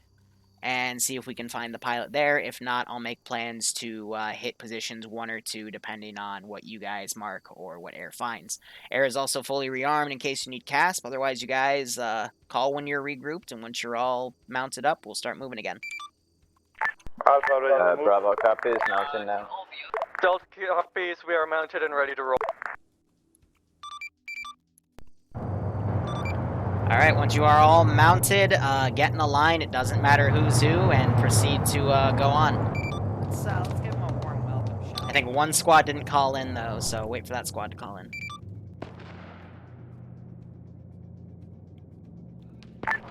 and see if we can find the pilot there. If not, I'll make plans to hit positions 1 or 2 depending on what you guys mark or what Air finds. Air is also fully rearmed in case you need CASP. Otherwise, you guys call when you're regrouped, and once you're all mounted up, we'll start moving again. Alpha, Bravo copies, mounting now. Delta copies, we are mounted and ready to roll. Alright, once you are all mounted, get in a line, it doesn't matter who's who, and proceed to go on. Let's give him a warm welcome shot. I think one squad didn't call in, though, so wait for that squad to call in.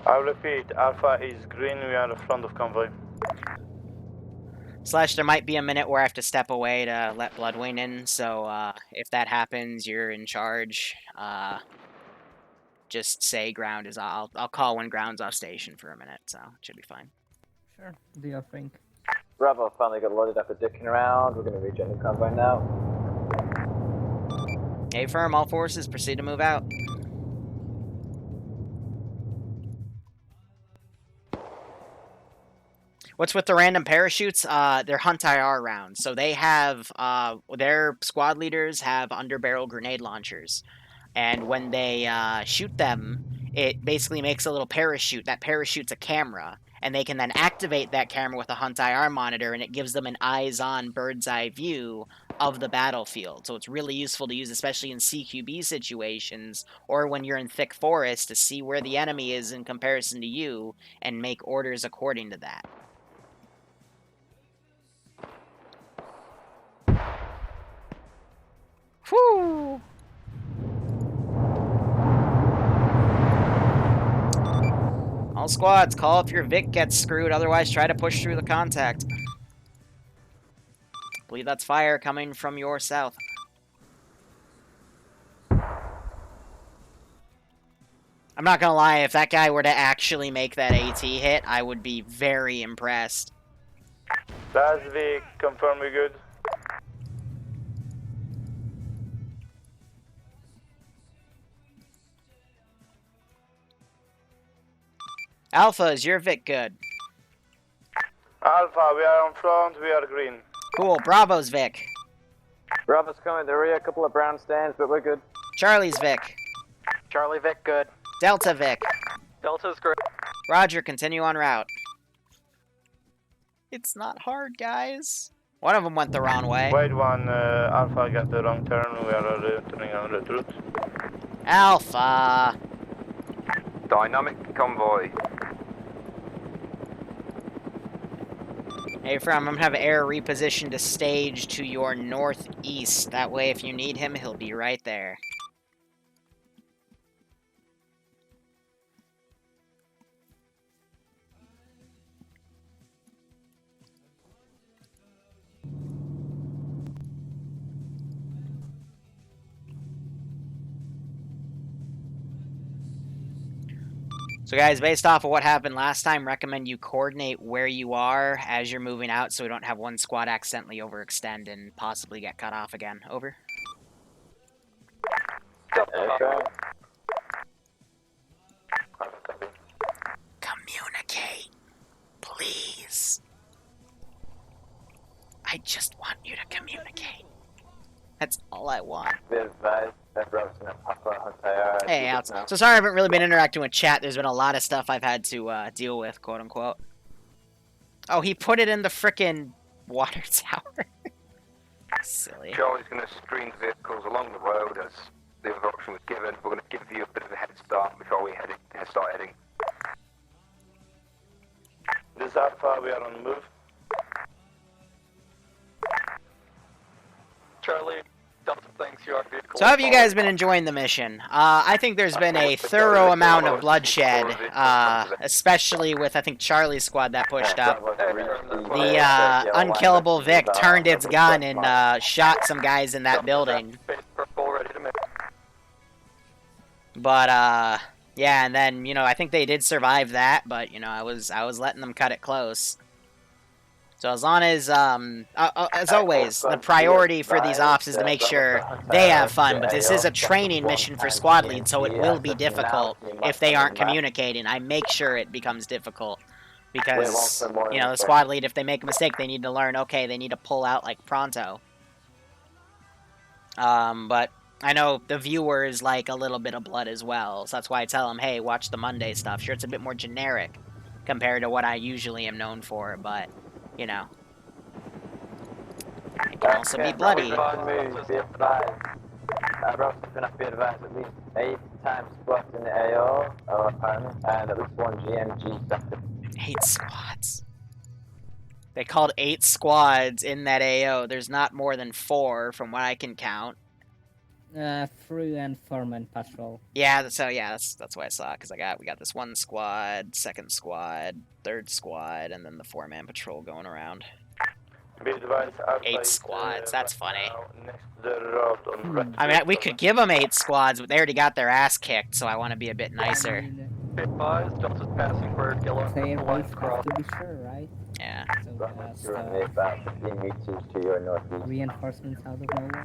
I repeat, Alpha is green, we are in front of convoy. Slash, there might be a minute where I have to step away to let Bloodwing in, so if that happens, you're in charge. Just say ground is off. I'll call when ground's off station for a minute, so it should be fine. Sure, do your thing. Bravo finally got loaded up with dicking around. We're going to rejoin the convoy now. Hey, firm, all forces, proceed to move out. What's with the random parachutes? They're Hunt IR rounds. So they have, their squad leaders have underbarrel grenade launchers. And when they shoot them, it basically makes a little parachute. That parachute's a camera. And they can then activate that camera with a Hunt IR monitor, and it gives them an eyes-on, bird's-eye view of the battlefield. So it's really useful to use, especially in CQB situations, or when you're in thick forest, to see where the enemy is in comparison to you, and make orders according to that. Whew! All squads, call if your Vic gets screwed, otherwise try to push through the contact. I believe that's fire coming from your south. I'm not gonna lie, if that guy were to actually make that AT hit, I would be very impressed. That's Vic, confirm we good. Alpha, is your Vic good? Alpha, we are on front, we are green. Cool, Bravo's Vic. Bravo's coming at the rear, a couple of brown stands, but we're good. Charlie's Vic. Charlie Vic, good. Delta Vic. Delta's great. Roger, continue on route. It's not hard, guys. One of them went the wrong way. Wait one, Alpha got the wrong turn, we are turning on the route. Alpha. Dynamic convoy. Hey, I'm gonna have air repositioned to stage to your northeast. That way, if you need him, he'll be right there. So guys, based off of what happened last time, recommend you coordinate where you are as you're moving out so we don't have one squad accidentally overextend and possibly get cut off again. Over. Communicate, please. I just want you to communicate. That's all I want. Hey, Alex. So sorry I haven't really been interacting with chat. There's been a lot of stuff I've had to deal with, quote unquote. Oh, he put it in the frickin' water tower. Silly. Charlie's going to screen vehicles along the road as the other option was given. We're going to give you a bit of a head start before we start heading. This is Alpha, we are on the move. Charlie, Delta thanks you, our vehicle. So how have you guys been enjoying the mission? I think there's been a thorough amount of bloodshed, especially with, I think, Charlie's squad that pushed up. The unkillable Vic turned its gun and shot some guys in that building. But, yeah, and then, you know, I think they did survive that, but, you know, I was letting them cut it close. So as long as always, the priority for these ops is to make sure they have fun, but this is a training mission for squad leads, so it will be difficult if they aren't communicating. I make sure it becomes difficult, because, you know, the squad lead, if they make a mistake, they need to learn, okay, they need to pull out, like, pronto. But I know the viewers like a little bit of blood as well, so that's why I tell them, hey, watch the Monday stuff. Sure, it's a bit more generic compared to what I usually am known for, but... you know, it can also be bloody. Be advised, at least 8 times squads in the AO, and at least 1 GMG sector. 8 squads. They called 8 squads in that AO. There's not more than 4 from what I can count. 3 and 4-man patrol. Yeah, so yeah, that's what I saw, because we got this 1 squad, 2nd squad, 3rd squad, and then the 4-man patrol going around. 8 squads, that's funny. I mean, we could give them 8 squads, but they already got their ass kicked, so I want to be a bit nicer. Be advised, Delta's passing for Gilla. Say it right, have to be sure, right? Yeah. So about 15 meters to your northeast. Reinforcements out of nowhere.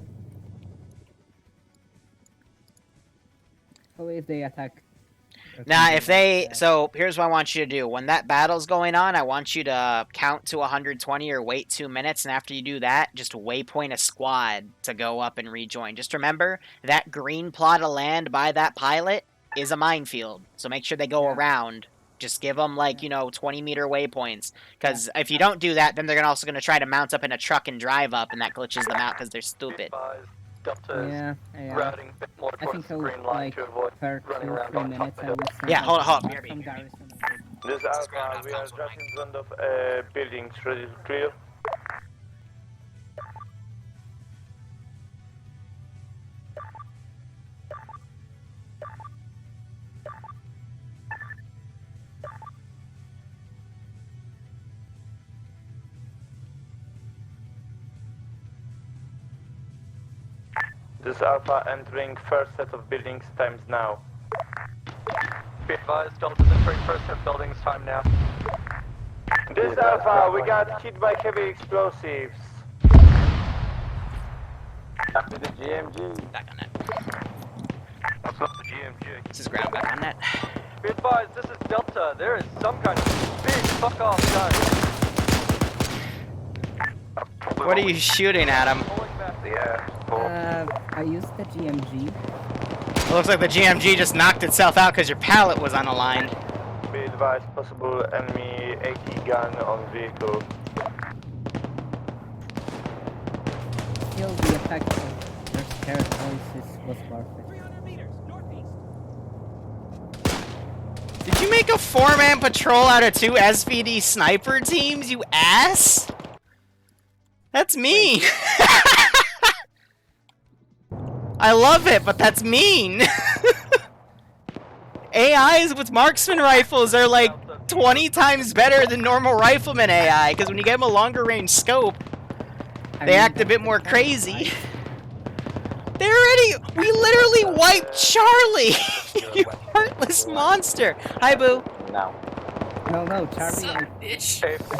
Oh, if they attack. Now, if they... So, here's what I want you to do. When that battle's going on, I want you to count to 120 or wait 2 minutes, and after you do that, just waypoint a squad to go up and rejoin. Just remember, that green plot of land by that pilot is a minefield, so make sure they go around. Just give them, like, you know, 20-meter waypoints, because if you don't do that, then they're also going to try to mount up in a truck and drive up, and that glitches them out because they're stupid. Yeah. Routing a bit more towards the green line to avoid running around on top of it. Yeah, hold on. This is Alpha, we are just in front of buildings, ready to clear. This is Alpha entering first set of buildings, times now. Be advised, Delta's entering first set of buildings, time now. This is Alpha, we got hit by heavy explosives. After the GMG. Back on that. That's not the GMG. This is ground back on that. Be advised, this is Delta. There is some kind of big fuck-off gun. What are you shooting at him? I used the GMG. It looks like the GMG just knocked itself out because your pallet was unaligned. Be advised, possible enemy AT gun on vehicle. Still, the effect of their scared voices was perfect. 300 meters, northeast. Did you make a 4-man patrol out of 2 SVD sniper teams, you ass? That's mean. I love it, but that's mean. AIs with marksman rifles are like 20 times better than normal rifleman AI, because when you give them a longer range scope, they act a bit more crazy. We literally wiped Charlie! You heartless monster! Hi, Boo. No. No, Charlie. I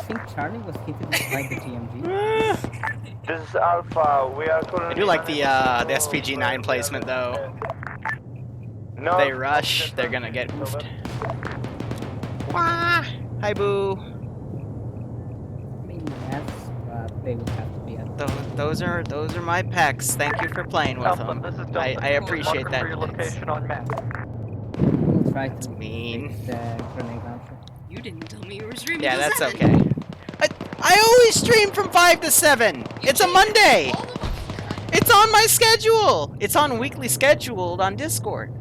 think Charlie was hit by the GMG. This is Alpha. We are currently. I do like the SPG-9 placement though. No, They rush, they're gonna get oofed. Wah! Hi, Boo. I mean, yes, they would have to be at. Those are my pecs. Thank you for playing with them. I appreciate that. We'll try to mean. fix the grenade launcher. You didn't tell me you were streaming. Yeah, that's okay. I always stream from 5 to 7. It's a Monday. It's on my schedule. It's on weekly scheduled on Discord.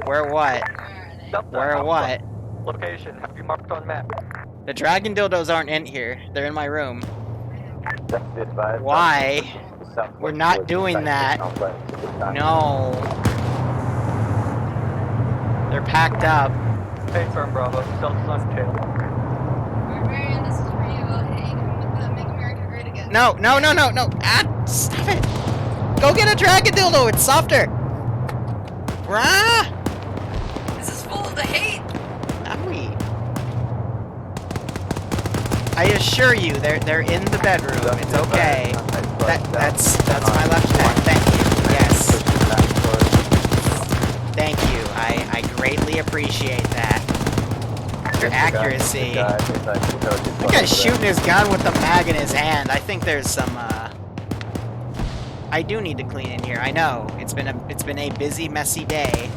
Where what? Where what? Location, have you marked on map? The dragon dildos aren't in here. They're in my room. Why? We're not doing that. No. They're packed up. Hey, firm Bravo, self-sun kill. Barbarian, this is for you. Hey, come with the Make America Great Again. No. Ah, stop it. Go get a dragon dildo. It's softer. Rah! This is full of the hate. Owie. I assure you, they're in the bedroom. It's okay. That's my left hand. Thank you. Yes. Thank you. I greatly appreciate that. Your accuracy. That guy's shooting his gun with the mag in his hand. I think there's some. I do need to clean in here. I know. It's been a busy, messy day.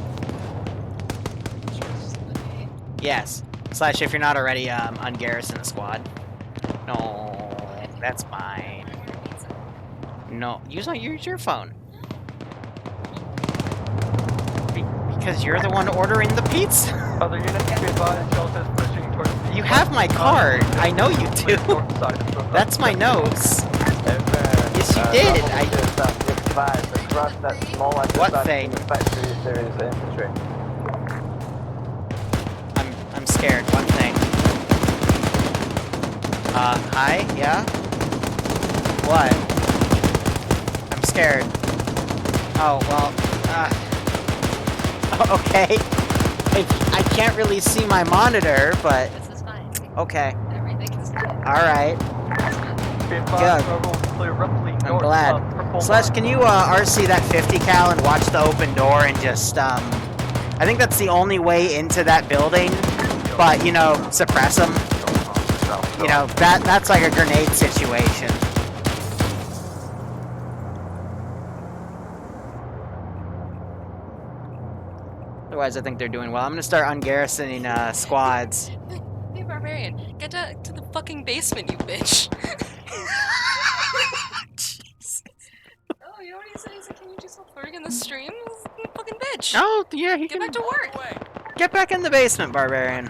Yes. Slash, if you're not already ungarrison the squad. No, that's fine. No, use your phone. Because you're the one ordering the pizza. Other units to be advised, Delta is pushing towards the... You have my card. I know you do. That's my nose. Yes, you did. What thing? I'm scared. One thing. Hi? Yeah? What? I'm scared. Oh, well, okay. I can't really see my monitor, but... This is fine. Okay. Everything is fine. Alright. Good. I'm glad. Slash, can you RC that 50 cal and watch the open door and just, I think that's the only way into that building, but, you know, suppress them. You know, that's like a grenade situation. Otherwise, I think they're doing well. I'm gonna start ungarrisoning squads. Hey, Barbarian, get to the fucking basement, you bitch. Oh, you already said, can you do some flirting in the stream? Fucking bitch. Oh, yeah, he Get can... back to work. Get back in the basement, Barbarian.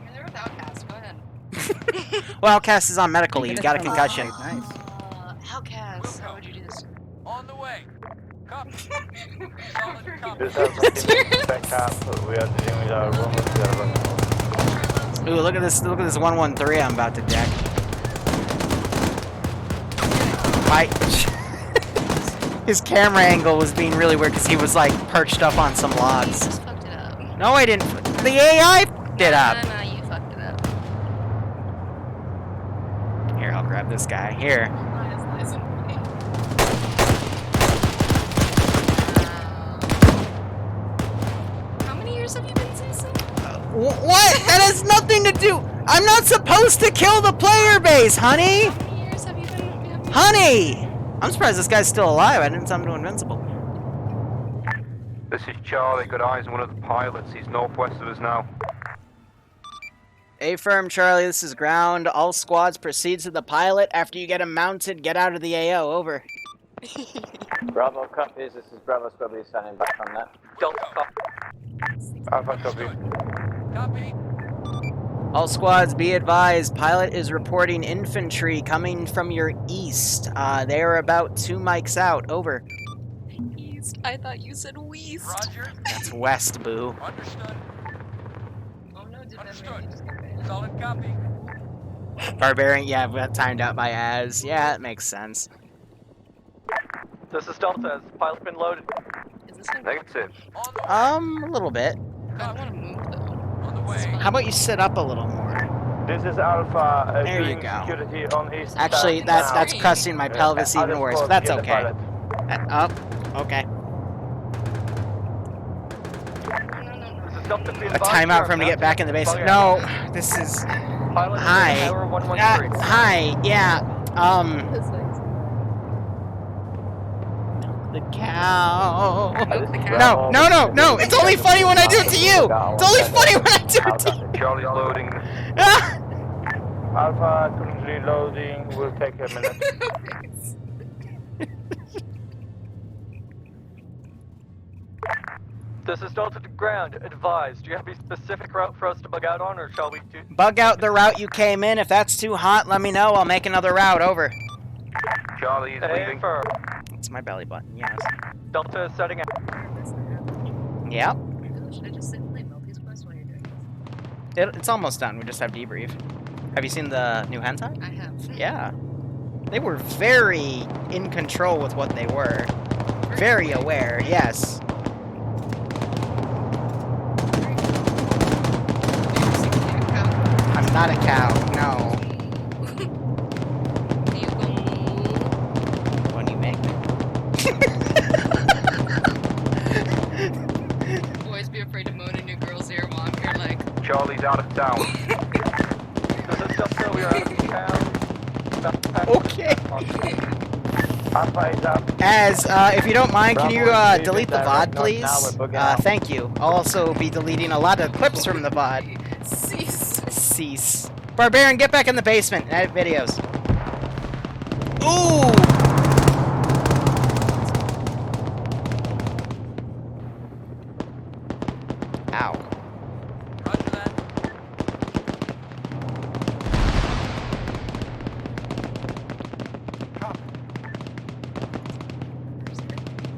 You're there with Outcast, go ahead. Well, Outcast is on medical leave. Got a concussion. Nice. Outcast, how would you do this? On the way. Copy. Solid copy. This has something back up. We are dealing with our rumors. Ooh, look at this 113 I'm about to deck. His camera angle was being really weird because he was like perched up on some logs. You just fucked it up. No, I didn't. The AI fucked it up. No, you fucked it up. Here, I'll grab this guy. Here. How many years have you been Zeus? What? That has nothing to do. I'm not supposed to kill the player base, honey. How many years have you been? Honey! I'm surprised this guy's still alive. I didn't tell him to invincible. This is Charlie. Got eyes on one of the pilots. He's northwest of us now. A-firm, Charlie. This is ground. All squads proceed to the pilot. After you get him mounted, get out of the AO. Over. Bravo copies. This is Bravo Squad. Be standing back on that. Delta copy. Alpha copy. Copy. All squads, be advised, pilot is reporting infantry coming from your east. They are about 2 mics out. Over. East. I thought you said west. Roger. That's west, boo. Understood. Oh no, did Understood. Solid copy. Barbarian, yeah, we got timed out by Az. Yeah, that makes sense. This is Delta. Has the pilot been loaded? Is this gonna Negative. A little bit. I don't want to move though. On the way. How about you sit up a little more? This is Alpha. There you Doing go. security on east. Actually, side that's now. pressing my pelvis even Other worse, squad, but that's get the okay. pilot. Up. Okay. This is Delta. Be A advised, timeout we're for him to get back in the basement. about No, this is... Pilot Hi. Tower 113. Hi, yeah, the cow. No, it's only funny when I do it to you! It's only funny when I do it to you! Charlie's loading. Alpha currently loading. Will take a minute. This is Delta to ground. Advised. Do you have a specific route for us to bug out on, or shall we do? Bug out the route you came in. If that's too hot, let me know. I'll make another route. Over. Charlie is leaving. It's my belly button, yes. Delta is setting out. Yep. Should I just sit and play Milky's Quest while you're doing this? It's almost done. We just have debrief. Have you seen the new hentai? I have. Yeah. They were very in control with what they were. Very aware, yes. I'm not a cow, no. When you make me. Boys be afraid to moan in your girl's ear while I'm here like... Charlie's out of town. This is Delta. We are out of town. Okay. Alpha is up. As, if you don't mind, can you Bravo, delete the VOD, direct north please? now, we're bugging out. Thank you. I'll also be deleting a lot of clips from the VOD. Cease. Barbarian, get back in the basement and edit videos. Ooh! Ow. Roger that.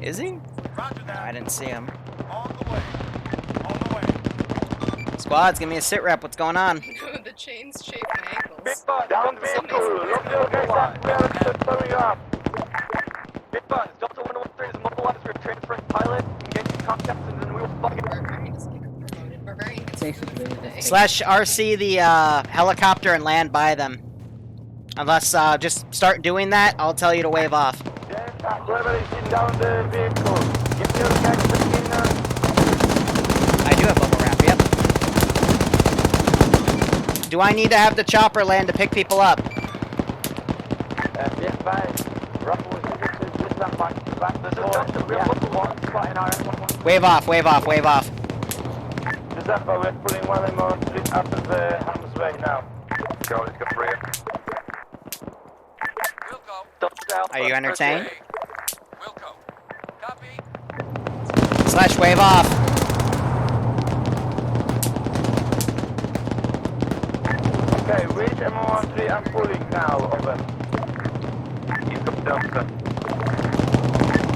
Is he? Roger No, that. I didn't see him. On the way. On the way. Squads, give me a sit rep. What's going on? The chains shape my ankles. Big Buzz. Down Delta vehicle. Look your guys up. We are coming up. Big Buzz. Delta 113 is immobilized. We're transferring pilot. Engaging contacts, and then we will fucking. Barbarian just get promoted. Barbarian gets promoted today. Slash RC the helicopter and land by them. Unless, just start doing that, I'll tell you to wave off. Whoever is in down the vehicle. Give your guys the skinner. I do have bubble wrap, yep. Do I need to have the chopper land to pick people up? Yes, bye. Ruffle is just that back. This is Delta. We have local one spot in our M11. Wave off, wave off, wave off. Just that, we're pulling one more split after the harm's way now. Charlie's got rear. We'll go. Delta Alpha. Are you entertained? Okay. We'll go. Copy. Slash wave off. Okay, which M13 I'm pulling now, over. He's got Delta.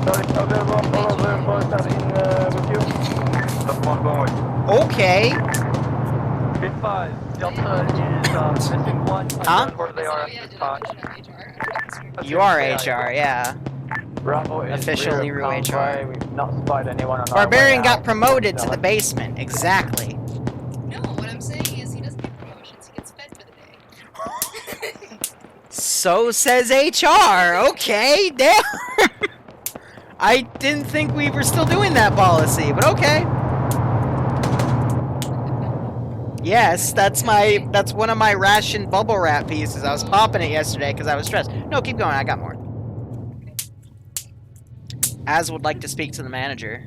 Sorry, all of the boys are in with you. That's my boy. Okay. Big 5. Delta is missing one. Huh? Where they are at this time. You are HR, yeah. Bravo is Official rear Liru of HR. convoy. We've not spotted anyone on our Barbarian way got out. promoted to the basement, exactly. No, what I'm saying is he doesn't get promotions, he gets fed for the day. So says HR, okay, damn. I didn't think we were still doing that policy, but okay. Yes, that's one of my ration bubble wrap pieces. I was popping it yesterday because I was stressed. No, keep going, I got more. Az would like to speak to the manager.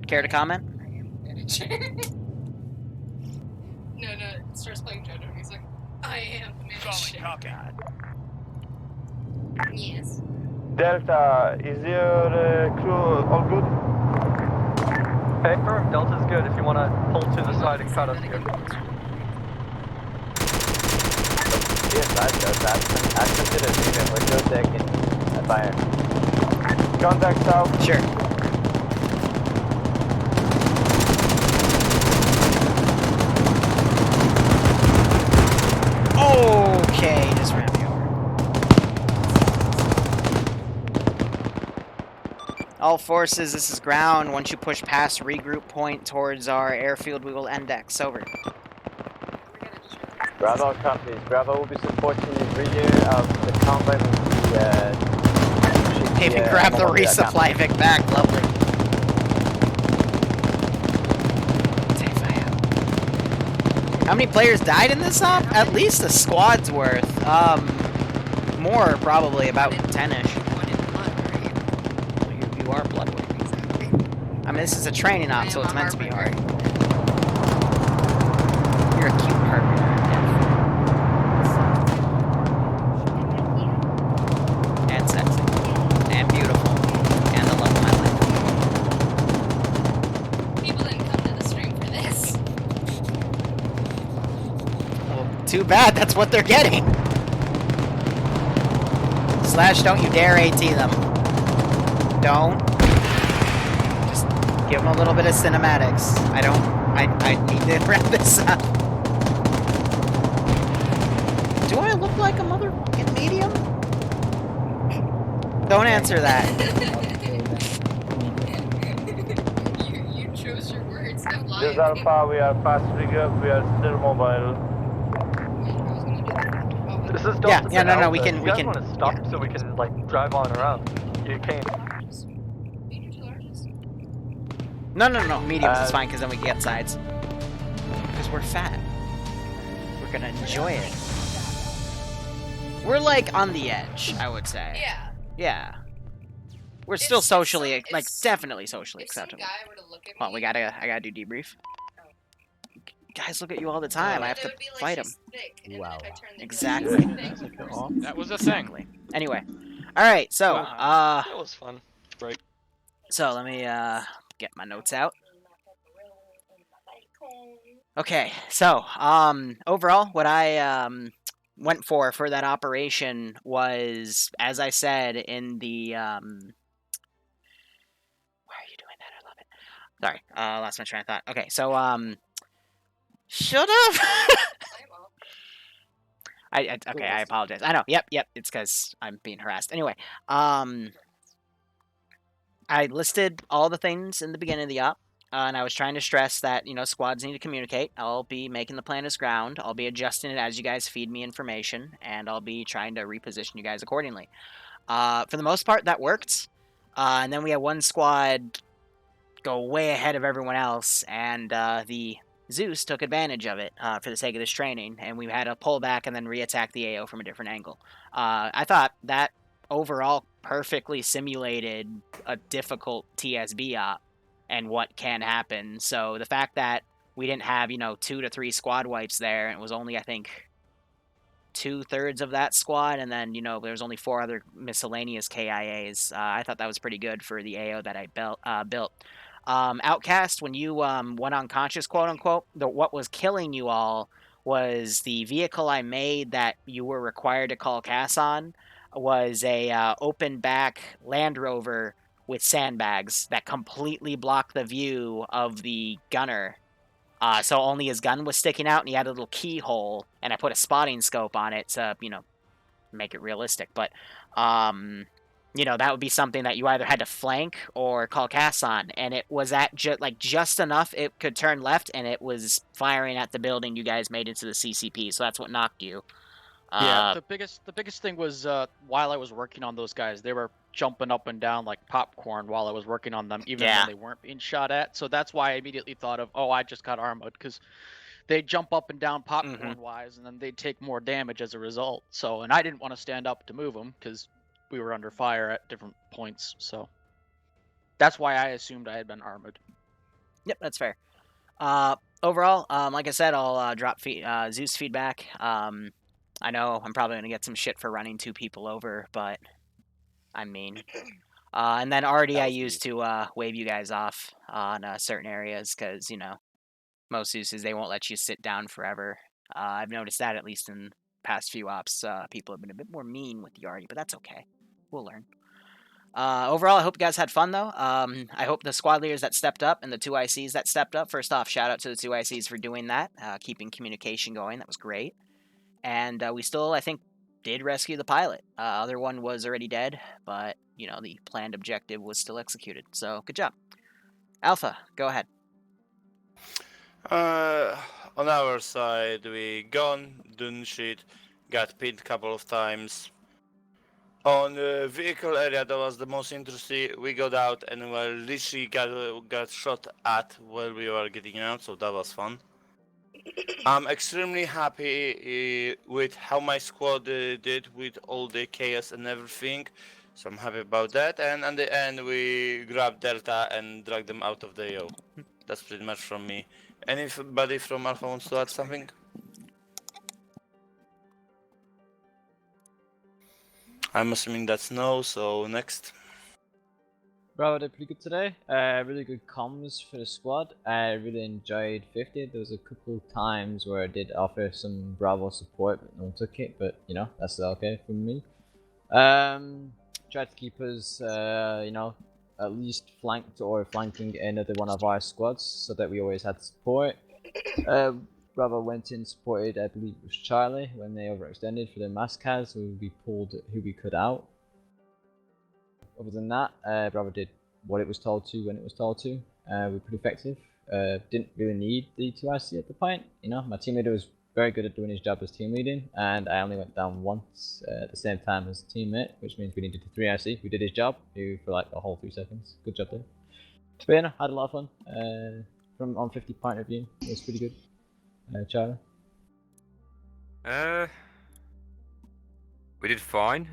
Care to comment? I am the manager. No, it starts playing JoJo music. I am the manager. Solid copy. Yes. Delta, is your crew all good? Hey, firm, Delta's good if you want to pull to the side and cut us here. Yes, I've considered leaving with your deck in fire. Contact south. Sure. Okay, just ran me over. All forces, this is ground. Once you push past regroup point towards our airfield, we will index. Over. Bravo copies. Bravo will be supporting the rear of the combat with the... Maybe grab the resupply Vic back. Lovely. How many players died in this op? At least a squad's worth. More probably, about 10-ish. You are bloodwing. I mean, this is a training op, so it's meant to be hard. You're a cute carpenter. And sexy. And beautiful. And the love of my life. People didn't come to the stream for this. Well, too bad. That's what they're getting. Slash, don't you dare AT them. Don't. Just give them a little bit of cinematics. I need to wrap this up. Do I look like a motherfucking medium? Don't answer that. You chose your words, don't lie. This is Alpha, we are fast regroup, we are still mobile. This is Delta. Yeah, no, we You can. guys want to stop so we can like drive on around? You can't. No, mediums is fine because then we can get sides. Because we're fat. We're gonna enjoy it. We're like on the edge, I would say. Yeah. Yeah. We're still socially, like, definitely socially acceptable. Hold on, I gotta do debrief. Guys look at you all the time. I have to fight them. Wow. Exactly. That was a thing. Anyway. Alright, so, That was fun. Right. So, let me, get my notes out. Okay, so, overall, what I, went for that operation was, as I said in the, why are you doing that? I love it. Sorry, lost my train of thought. Okay, so, shut up! Okay, I apologize. I know, yep, it's because I'm being harassed. Anyway, I listed all the things in the beginning of the op, and I was trying to stress that, you know, squads need to communicate. I'll be making the plan as ground. I'll be adjusting it as you guys feed me information, and I'll be trying to reposition you guys accordingly. For the most part, that worked. And then we had one squad go way ahead of everyone else, and the Zeus took advantage of it for the sake of this training, and we had to pull back and then re-attack the AO from a different angle. I thought that overall perfectly simulated a difficult TSB op and what can happen. So the fact that we didn't have, 2 to 3 squad wipes there, and it was only, I think, 2/3 of that squad, and then, there was only 4 other miscellaneous KIAs. I thought that was pretty good for the AO that I built. Outcast, when you went unconscious, quote-unquote, what was killing you all was the vehicle I made that you were required to call CAS on was a open back Land Rover with sandbags that completely blocked the view of the gunner. So only his gun was sticking out, and he had a little keyhole, and I put a spotting scope on it to, make it realistic. But, that would be something that you either had to flank or call CAS on, and it was at just enough it could turn left, and it was firing at the building you guys made into the CCP, so that's what knocked you. Yeah, the biggest thing was while I was working on those guys, they were jumping up and down like popcorn while I was working on them, even when they weren't being shot at. So that's why I immediately thought of, oh, I just got armored, because they jump up and down popcorn wise, and then they'd take more damage as a result. So, and I didn't want to stand up to move them because we were under fire at different points. So that's why I assumed I had been armored. Yep, that's fair. Overall, like I said, I'll drop Zeus feedback. I know I'm probably going to get some shit for running 2 people over, but I'm mean. And then already That I was used to wave you guys off on certain areas because, you know, most Zeuses, they won't let you sit down forever. I've noticed that at least in past few ops, people have been a bit more mean with Yardi, but that's okay. We'll learn. Overall, I hope you guys had fun, though. I hope the squad leaders that stepped up and the 2 ICs that stepped up, first off, shout out to the 2 ICs for doing that, keeping communication going. That was great. And we still, I think, did rescue the pilot. Other one was already dead, but, you know, the planned objective was still executed. So, good job. Alpha, go ahead. On our side, we gone, done shit, got pinned a couple of times. On the vehicle area, that was the most interesting. We got out and well, literally got shot at while we were getting out, so that was fun. I'm extremely happy with how my squad did with all the chaos and everything, so I'm happy about that. And at the end, we grabbed Delta and dragged them out of the AO. That's pretty much from me. Anybody from Alpha wants to add something? I'm assuming that's no, so next. Bravo did pretty good today. Really good comms for the squad. I really enjoyed 50. There was a couple times where I did offer some Bravo support, but no one took it. But you know, that's okay for me. Tried to keep us, you know, at least flanked or flanking another one of our squads, so that we always had support. Bravo went in, supported, I believe it was Charlie, when they overextended for their maskers, so we pulled who we could out. Other than that, Bravo did what it was told to when it was told to. We're pretty effective. Didn't really need the 2IC at the point. You know, my team leader was very good at doing his job as team leading, and I only went down once at the same time as teammate, which means we needed the 3IC who did his job, for like a whole 3 seconds. Good job there. But yeah, no, had a lot of fun. From on 50 point of view, it was pretty good. Charlie? We did fine.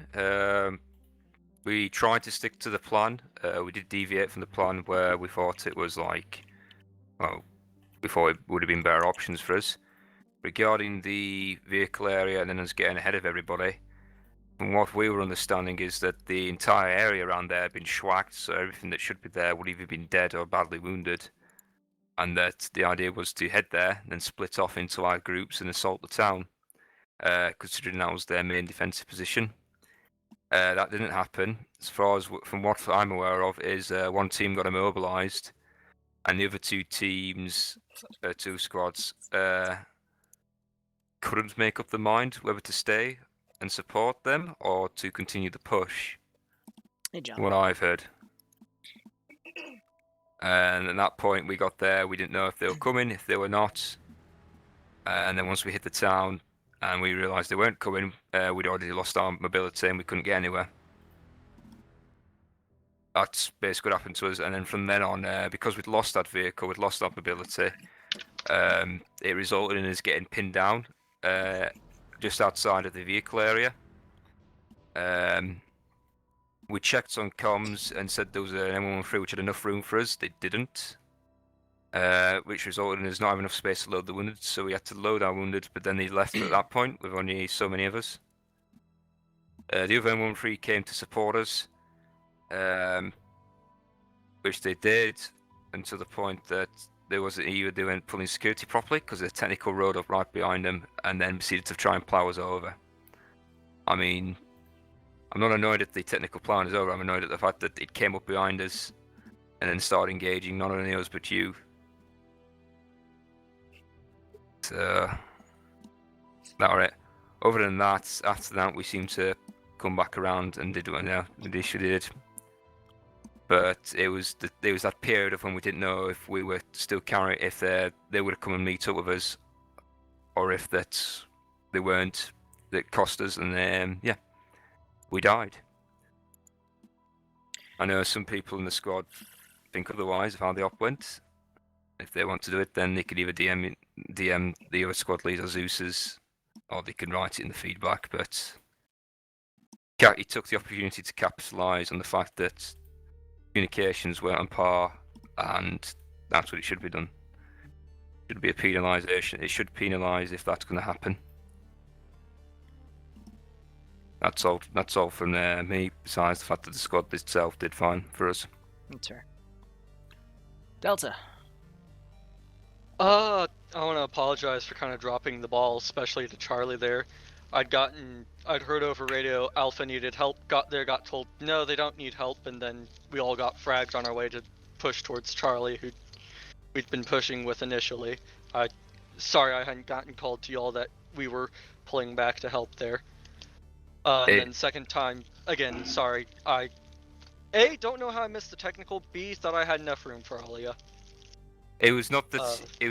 We tried to stick to the plan. We did deviate from the plan where we thought it was like, well, we thought it would have been better options for us. Regarding the vehicle area and then us getting ahead of everybody, from what we were understanding is that the entire area around there had been schwacked, so everything that should be there would either been dead or badly wounded. And that the idea was to head there, then split off into our groups and assault the town, considering that was their main defensive position. That didn't happen. As far as from what I'm aware of, is one team got immobilized, and the other 2 teams, 2 squads, couldn't make up their mind whether to stay and support them or to continue the push. Hey, John. What I've heard. And at that point, we got there. We didn't know if they were coming, if they were not. And then once we hit the town, and we realised they weren't coming, we'd already lost our mobility and we couldn't get anywhere. That's basically what happened to us, and then from then on, because we'd lost that vehicle, we'd lost our mobility, it resulted in us getting pinned down just outside of the vehicle area. We checked on comms and said there was an M113 which had enough room for us. They didn't. Which resulted in us not having enough space to load the wounded, so we had to load our wounded, but then they left at that point with only so many of us. The other M13 came to support us, which they did, until the point that there wasn't either they weren't pulling security properly because the technical rode up right behind them and then proceeded to try and plough us over. I mean, I'm not annoyed at the technical plan is over, I'm annoyed at the fact that it came up behind us and then started engaging not only us but you. So, that was it. Other than that, after that we seemed to come back around and did what we initially did. But it was that period of when we didn't know if we were still carrying, if they would have come and meet up with us, or if that they weren't, that cost us, and then yeah, we died. I know some people in the squad think otherwise of how the op went. If they want to do it, then they could either DM the other squad leader, Zeus's, or they can write it in the feedback. But he took the opportunity to capitalise on the fact that communications weren't on par, and that's what it should be done. It should be a penalisation. It should penalise if that's going to happen. That's all. That's all from me. Besides the fact that the squad itself did fine for us. That's fair. Delta. I want to apologize for kind of dropping the ball, especially to Charlie there. I'd heard over radio Alpha needed help, got there, got told no, they don't need help, and then we all got fragged on our way to push towards Charlie, who we'd been pushing with initially. Sorry I hadn't gotten called to y'all that we were pulling back to help there. And then second time, again, sorry, I A, don't know how I missed the technical, B, thought I had enough room for all of ya. It was not that. It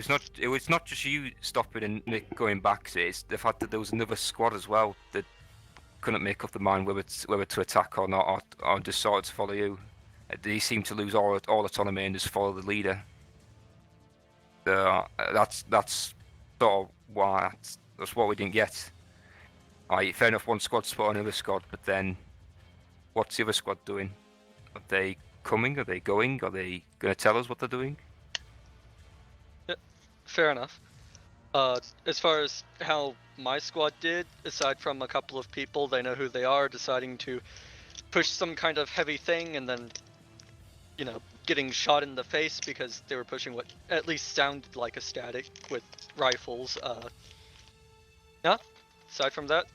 was not just you stopping and Nick going back. It's the fact that there was another squad as well that couldn't make up the mind whether to attack or not, or just started to follow you. They seemed to lose all autonomy and just follow the leader. That's sort of why that's what we didn't get. Fair enough, one squad spot another squad, but then what's the other squad doing? Are they coming? Are they going? Are they going to tell us what they're doing? Fair enough. As far as how my squad did, aside from a couple of people, they know who they are, deciding to push some kind of heavy thing and then, you know, getting shot in the face because they were pushing what at least sounded like a static with rifles. Yeah, aside from that,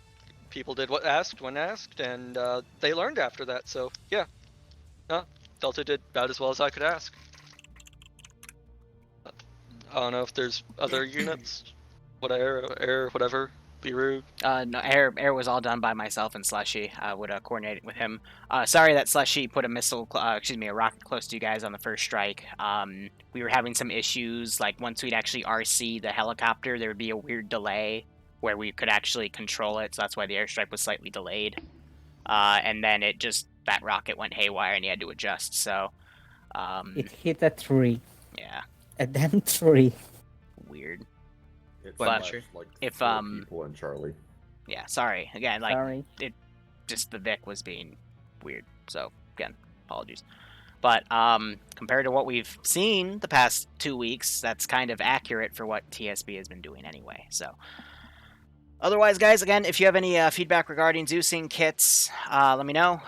people did what asked when asked, and they learned after that, so yeah. Delta did about as well as I could ask. I don't know if there's other units. Air, whatever. Liru. No, air was all done by myself and Slushy. I would coordinate with him. Sorry that Slushy put a rocket close to you guys on the first strike. We were having some issues. Like once we'd actually RC the helicopter, there would be a weird delay where we could actually control it. So that's why the airstrike was slightly delayed. And then that rocket went haywire and he had to adjust. So it hit a tree. Yeah. A damn tree. Weird. It's But like if 4 people and Charlie. Yeah, sorry. Again, like Sorry. the Vic was being weird. So again, apologies. But compared to what we've seen the past 2 weeks, that's kind of accurate for what TSB has been doing anyway. So otherwise, guys, again, if you have any feedback regarding Zeusing kits, let me know.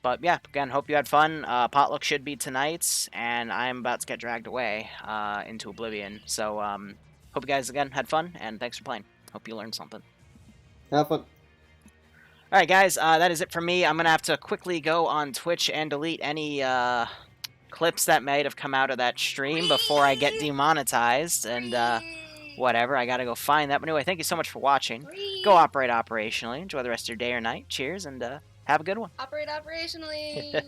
But yeah, again, hope you had fun. Potluck should be tonight, and I'm about to get dragged away into oblivion. So hope you guys, again, had fun, and thanks for playing. Hope you learned something. Have fun. Alright, guys, that is it for me. I'm going to have to quickly go on Twitch and delete any clips that might have come out of that stream before I get demonetized, and whatever. I got to go find that. But anyway, thank you so much for watching. Go operate operationally. Enjoy the rest of your day or night. Cheers, and have a good one. Operate operationally.